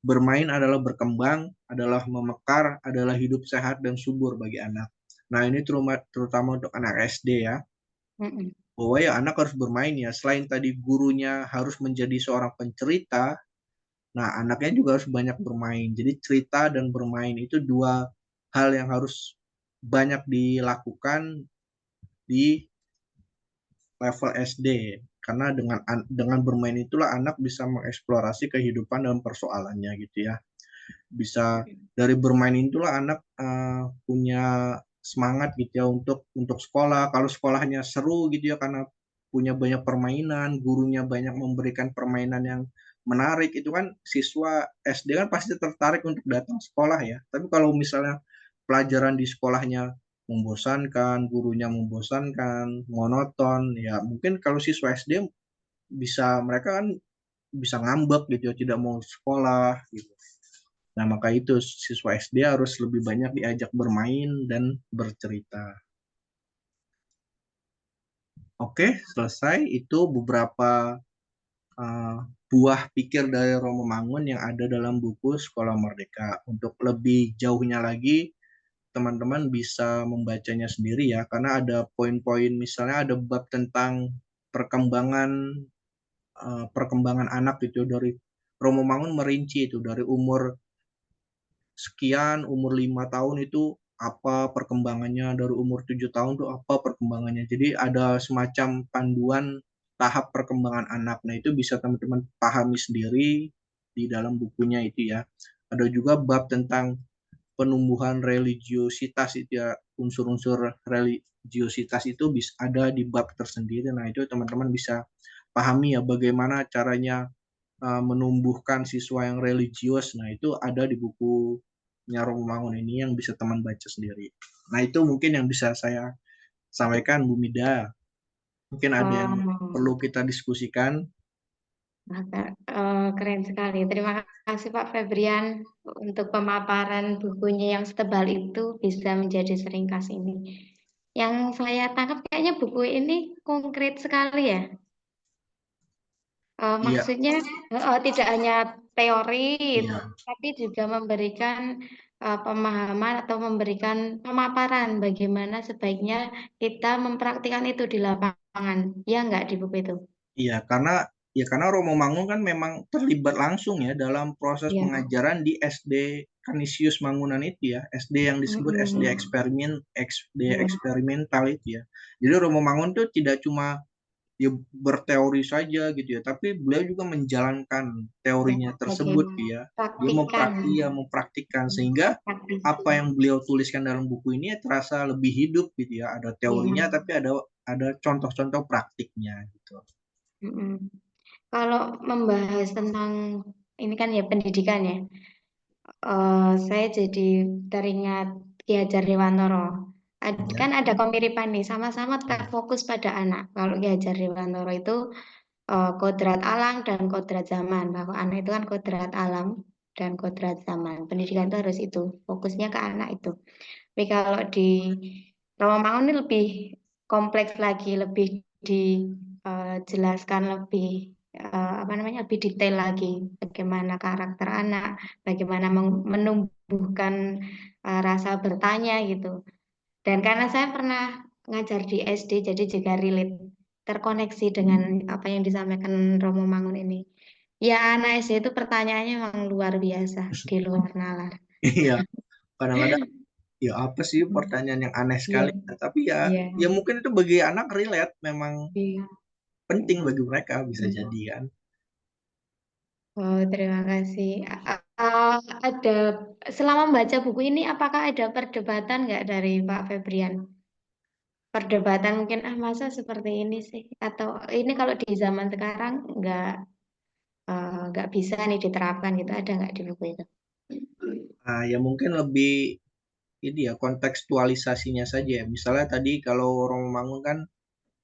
S2: Bermain adalah berkembang, adalah memekar, adalah hidup sehat dan subur bagi anak. Nah, ini terutama untuk anak SD ya.
S1: Mm-mm.
S2: Bahwa ya anak harus bermain ya. Selain tadi gurunya harus menjadi seorang pencerita, nah anaknya juga harus banyak bermain. Jadi cerita dan bermain itu dua hal yang harus banyak dilakukan di level SD. Karena dengan bermain itulah anak bisa mengeksplorasi kehidupan dan persoalannya gitu ya. Bisa dari bermain itulah anak punya semangat gitu ya untuk sekolah. Kalau sekolahnya seru gitu ya karena punya banyak permainan, gurunya banyak memberikan permainan yang menarik, itu kan siswa SD kan pasti tertarik untuk datang sekolah ya. Tapi kalau misalnya pelajaran di sekolahnya membosankan, gurunya membosankan, monoton, ya mungkin kalau siswa SD mereka kan bisa ngambek gitu ya, tidak mau sekolah gitu. Nah, maka itu siswa SD harus lebih banyak diajak bermain dan bercerita. Oke, selesai. Itu beberapa uh, buah pikir dari Romo Mangun yang ada dalam buku Sekolah Merdeka. Untuk lebih jauhnya lagi, teman-teman bisa membacanya sendiri ya, karena ada poin-poin, misalnya ada bab tentang perkembangan perkembangan anak gitu dari Romo Mangun merinci itu dari umur sekian, umur 5 tahun itu apa perkembangannya, dari umur 7 tahun itu apa perkembangannya. Jadi ada semacam panduan tahap perkembangan anak. Nah itu bisa teman-teman pahami sendiri di dalam bukunya itu ya. Ada juga bab tentang penumbuhan religiositas itu ya, unsur-unsur religiositas itu bisa ada di bab tersendiri. Nah itu teman-teman bisa pahami ya bagaimana caranya menumbuhkan siswa yang religius. Nah, itu ada di buku Nyarong Mangun ini yang bisa teman baca sendiri. Nah, itu mungkin yang bisa saya sampaikan, Bu Mida. Mungkin ada yang
S1: Oh,
S2: perlu kita diskusikan.
S1: keren sekali. Terima kasih Pak Febrian untuk pemaparan bukunya yang setebal itu bisa menjadi seringkas ini. Yang saya tangkap kayaknya buku ini konkret sekali ya.
S2: Iya,
S1: Maksudnya tidak hanya teori,
S2: iya,
S1: tapi juga memberikan pemahaman atau memberikan pemaparan bagaimana sebaiknya kita mempraktikkan itu di lapangan. Ya enggak di buku itu?
S2: iya. Karena Romo Mangun kan memang terlibat langsung ya dalam proses
S1: Iya.
S2: pengajaran di SD Kanisius Mangunan itu ya, SD yang disebut SD
S1: Mm-mm.
S2: eksperimen, SD
S1: Iya.
S2: eksperimental itu ya. Jadi Romo Mangun tuh tidak cuma dia berteori saja gitu ya, tapi beliau juga menjalankan
S1: Ya,
S2: teorinya tersebut
S1: bagaimana
S2: ya. Dia
S1: praktikan,
S2: mempraktikkan sehingga apa
S1: praktisi.
S2: yang beliau tuliskan dalam buku ini terasa lebih hidup gitu ya. Ada
S1: Iya.
S2: teorinya tapi ada contoh-contoh praktiknya gitu.
S1: Mm-mm. Kalau membahas tentang ini kan ya pendidikan ya, saya jadi teringat Ki Hajar Dewantara.
S2: Ya,
S1: Kan ada kemiripan nih, sama-sama
S2: ya,
S1: terfokus pada anak. Kalau Ki Hajar Dewantara itu kodrat alam dan kodrat zaman. Bahwa anak itu kan kodrat alam dan kodrat zaman. Pendidikan itu harus itu, fokusnya ke anak itu. Tapi kalau di Rawamangun ini lebih kompleks lagi, lebih dijelaskan lebih apa namanya lebih detail lagi bagaimana karakter anak, bagaimana menumbuhkan rasa bertanya gitu. Dan karena saya pernah ngajar di SD, jadi juga relate, terkoneksi dengan apa yang disampaikan Romo Mangun ini. Ya, anak SD itu pertanyaannya memang luar biasa, di luar nalar.
S2: iya. Kadang-kadang ya apa sih
S1: Mm.
S2: pertanyaan yang aneh
S1: Iya,
S2: sekali. Tapi ya
S1: iya,
S2: ya mungkin itu bagi anak relate memang
S1: iya.
S2: penting bagi mereka bisa
S1: Mm.
S2: jadi kan.
S1: Oh, terima kasih. Ada selama membaca buku ini, apakah ada perdebatan nggak dari Pak Febrian? Perdebatan mungkin masa seperti ini sih, atau ini kalau di zaman sekarang nggak bisa nih diterapkan gitu, ada nggak di buku itu?
S2: Nah, ya mungkin lebih ini ya kontekstualisasinya saja ya. Misalnya tadi kalau Romo Mangun kan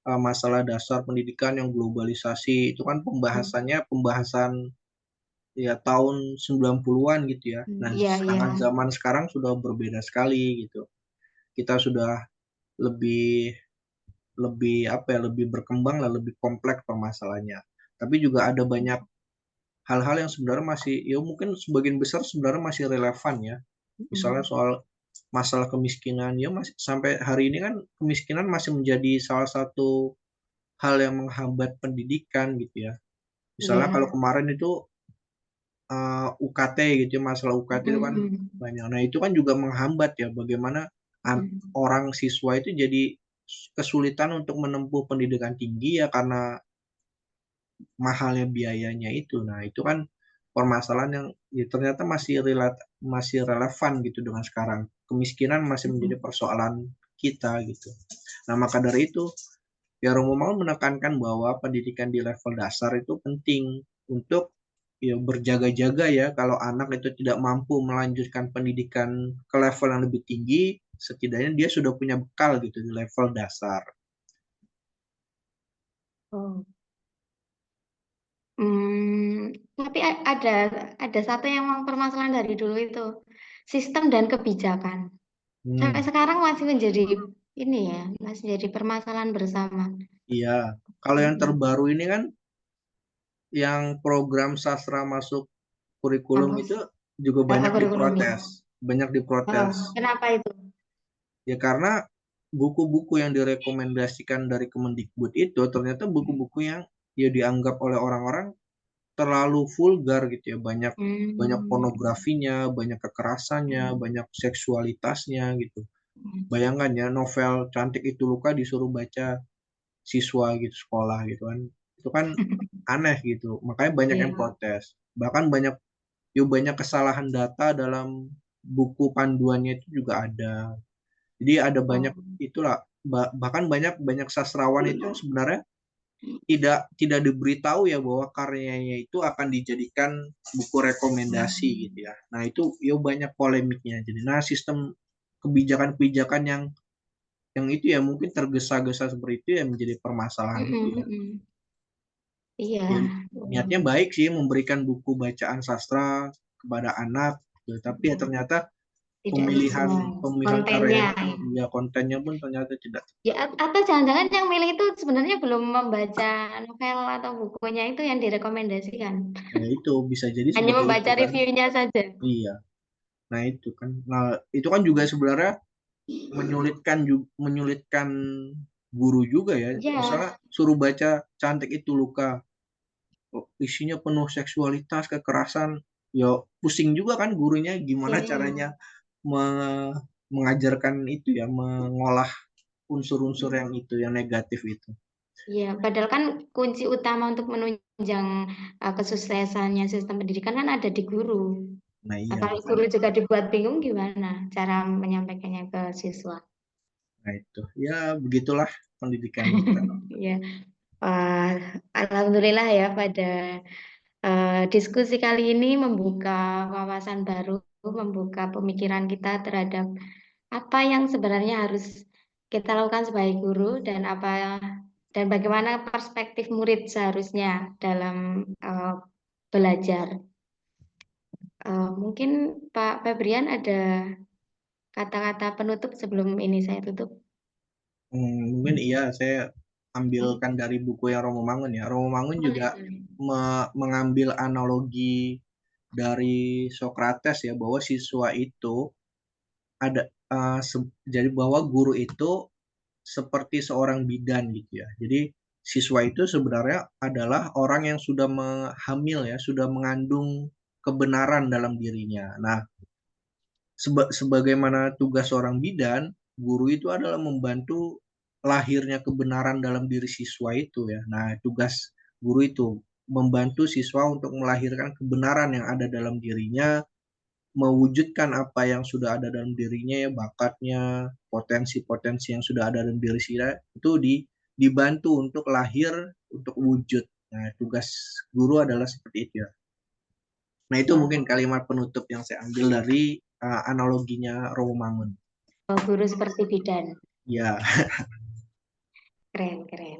S2: masalah dasar pendidikan yang globalisasi itu kan pembahasannya pembahasan ya tahun 90-an gitu ya. Nah,
S1: Iya, iya.
S2: sedangkan zaman sekarang sudah berbeda sekali gitu. Kita sudah lebih lebih apa ya, lebih berkembang lah, lebih kompleks permasalahannya. Tapi juga ada banyak hal-hal yang sebenarnya masih, ya mungkin sebagian besar sebenarnya masih relevan ya. Misalnya
S1: Mm.
S2: soal masalah kemiskinan, ya masih sampai hari ini kan kemiskinan masih menjadi salah satu hal yang menghambat pendidikan gitu ya. Misalnya kalau
S1: Iya.
S2: kemarin itu UKT gitu ya, masalah UKT itu kan
S1: Mm.
S2: banyak. Nah, itu kan juga menghambat ya bagaimana
S1: Mm.
S2: orang siswa itu jadi kesulitan untuk menempuh pendidikan tinggi ya karena mahalnya biayanya itu. Nah, itu kan permasalahan yang ya, ternyata masih relevan gitu dengan sekarang. Kemiskinan masih menjadi
S1: Mm.
S2: persoalan kita gitu. Nah, maka dari itu ya Romo mau menekankan bahwa pendidikan di level dasar itu penting untuk ya berjaga-jaga ya kalau anak itu tidak mampu melanjutkan pendidikan ke level yang lebih tinggi, setidaknya dia sudah punya bekal gitu di level dasar.
S1: Oh. Tapi ada satu yang memang permasalahan dari dulu itu sistem dan kebijakan. Sampai
S2: Hmm,
S1: sekarang masih menjadi ini ya, masih jadi permasalahan bersama.
S2: iya. Kalau yang
S1: Mm-mm.
S2: terbaru ini kan yang program sastra masuk kurikulum
S1: Apa?
S2: itu juga banyak
S1: Kurikulum ya.
S2: diprotes, banyak
S1: Oh,
S2: diprotes.
S1: kenapa itu?
S2: Ya karena buku-buku yang direkomendasikan dari Kemendikbud itu ternyata buku-buku yang ya dianggap oleh orang-orang terlalu vulgar gitu ya, banyak banyak
S1: Hmm.
S2: pornografinya, banyak kekerasannya, banyak seksualitasnya gitu. Bayangkan ya novel Cantik Itu Luka disuruh baca siswa gitu sekolah gitu kan. Itu kan aneh gitu. Makanya banyak yang
S1: Iya.
S2: protes. Bahkan banyak kesalahan data dalam buku panduannya itu juga ada. Jadi ada banyak
S1: Oh.
S2: itulah bahkan banyak banyak sastrawan itu yang sebenarnya tidak diberitahu ya bahwa karyanya itu akan dijadikan buku rekomendasi gitu
S1: Hmm.
S2: ya. Nah, itu ya banyak polemiknya. Jadi nah sistem kebijakan-kebijakan yang itu ya mungkin tergesa-gesa seperti itu ya menjadi permasalahan itu
S1: Mm-mm,
S2: ya.
S1: mm-mm. Iya.
S2: Ya, niatnya
S1: Hmm.
S2: baik sih memberikan buku bacaan sastra kepada anak gitu. Tapi ya ternyata
S1: Tidak
S2: pemilihan
S1: sesuai
S2: pemilihan
S1: kontennya.
S2: karyanya ya kontennya pun ternyata tidak.
S1: Ya, atau jangan-jangan yang milih itu sebenarnya belum membaca novel atau bukunya itu yang direkomendasikan.
S2: Nah, itu bisa jadi
S1: Hanya
S2: seperti itu
S1: membaca
S2: kan.
S1: reviewnya saja.
S2: Iya. Nah, itu kan. Nah, itu kan juga sebenarnya menyulitkan guru juga ya.
S1: Ya,
S2: Misalnya suruh baca Cantik Itu Luka, isinya penuh seksualitas, kekerasan, ya pusing juga kan gurunya gimana
S1: ya.
S2: caranya mengajarkan itu ya, mengolah unsur-unsur yang itu, yang negatif itu.
S1: Ya, padahal kan kunci utama untuk menunjang kesuksesannya sistem pendidikan kan ada di guru.
S2: Nah,
S1: Nah,
S2: iya
S1: kalau guru
S2: makanya.
S1: juga dibuat bingung gimana cara menyampaikannya ke siswa?
S2: Nah, itu. Ya, begitulah pendidikan kita.
S1: Ya, eh, alhamdulillah ya pada diskusi kali ini membuka wawasan baru, membuka pemikiran kita terhadap apa yang sebenarnya harus kita lakukan sebagai guru dan bagaimana perspektif murid seharusnya dalam eh, belajar. Mungkin Pak Febrian ada kata-kata penutup sebelum ini saya tutup.
S2: Mungkin iya, saya ambilkan dari buku yang Romo Mangun ya. Romo Mangun juga
S1: Boleh, boleh.
S2: mengambil analogi dari Sokrates ya, bahwa siswa itu ada jadi bahwa guru itu seperti seorang bidan gitu ya. Jadi siswa itu sebenarnya adalah orang yang sudah hamil ya, sudah mengandung kebenaran dalam dirinya. Nah, sebagaimana tugas seorang bidan, guru itu adalah membantu lahirnya kebenaran dalam diri siswa itu ya. Nah, tugas guru itu membantu siswa untuk melahirkan kebenaran yang ada dalam dirinya, mewujudkan apa yang sudah ada dalam dirinya ya, bakatnya, potensi-potensi yang sudah ada dalam diri sila itu dibantu untuk lahir, untuk wujud. Nah, tugas guru adalah seperti itu ya. Nah, itu
S1: Ya,
S2: mungkin kalimat penutup yang saya ambil dari analoginya Romangun.
S1: guru seperti bidan.
S2: Ya,
S1: Keren, keren.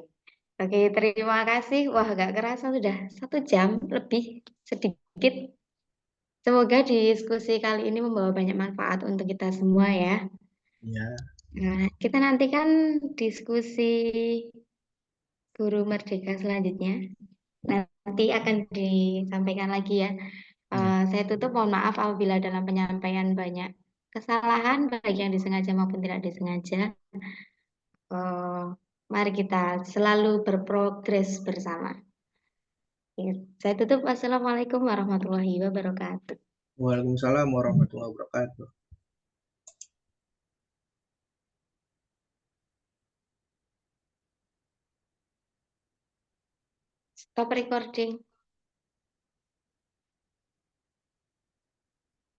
S1: Oke, terima kasih. Wah, gak kerasa sudah 1 jam lebih sedikit. Semoga diskusi kali ini membawa banyak manfaat untuk kita semua ya.
S2: Ya,
S1: Nah, kita nantikan diskusi Guru Merdeka selanjutnya. Nanti akan disampaikan lagi ya.
S2: ya.
S1: Saya tutup, mohon maaf apabila dalam penyampaian banyak kesalahan, baik yang disengaja maupun tidak disengaja. Eh, Mari kita selalu berprogres bersama. Ya, saya tutup. Wassalamualaikum warahmatullahi wabarakatuh.
S2: Waalaikumsalam warahmatullahi wabarakatuh.
S1: Stop recording.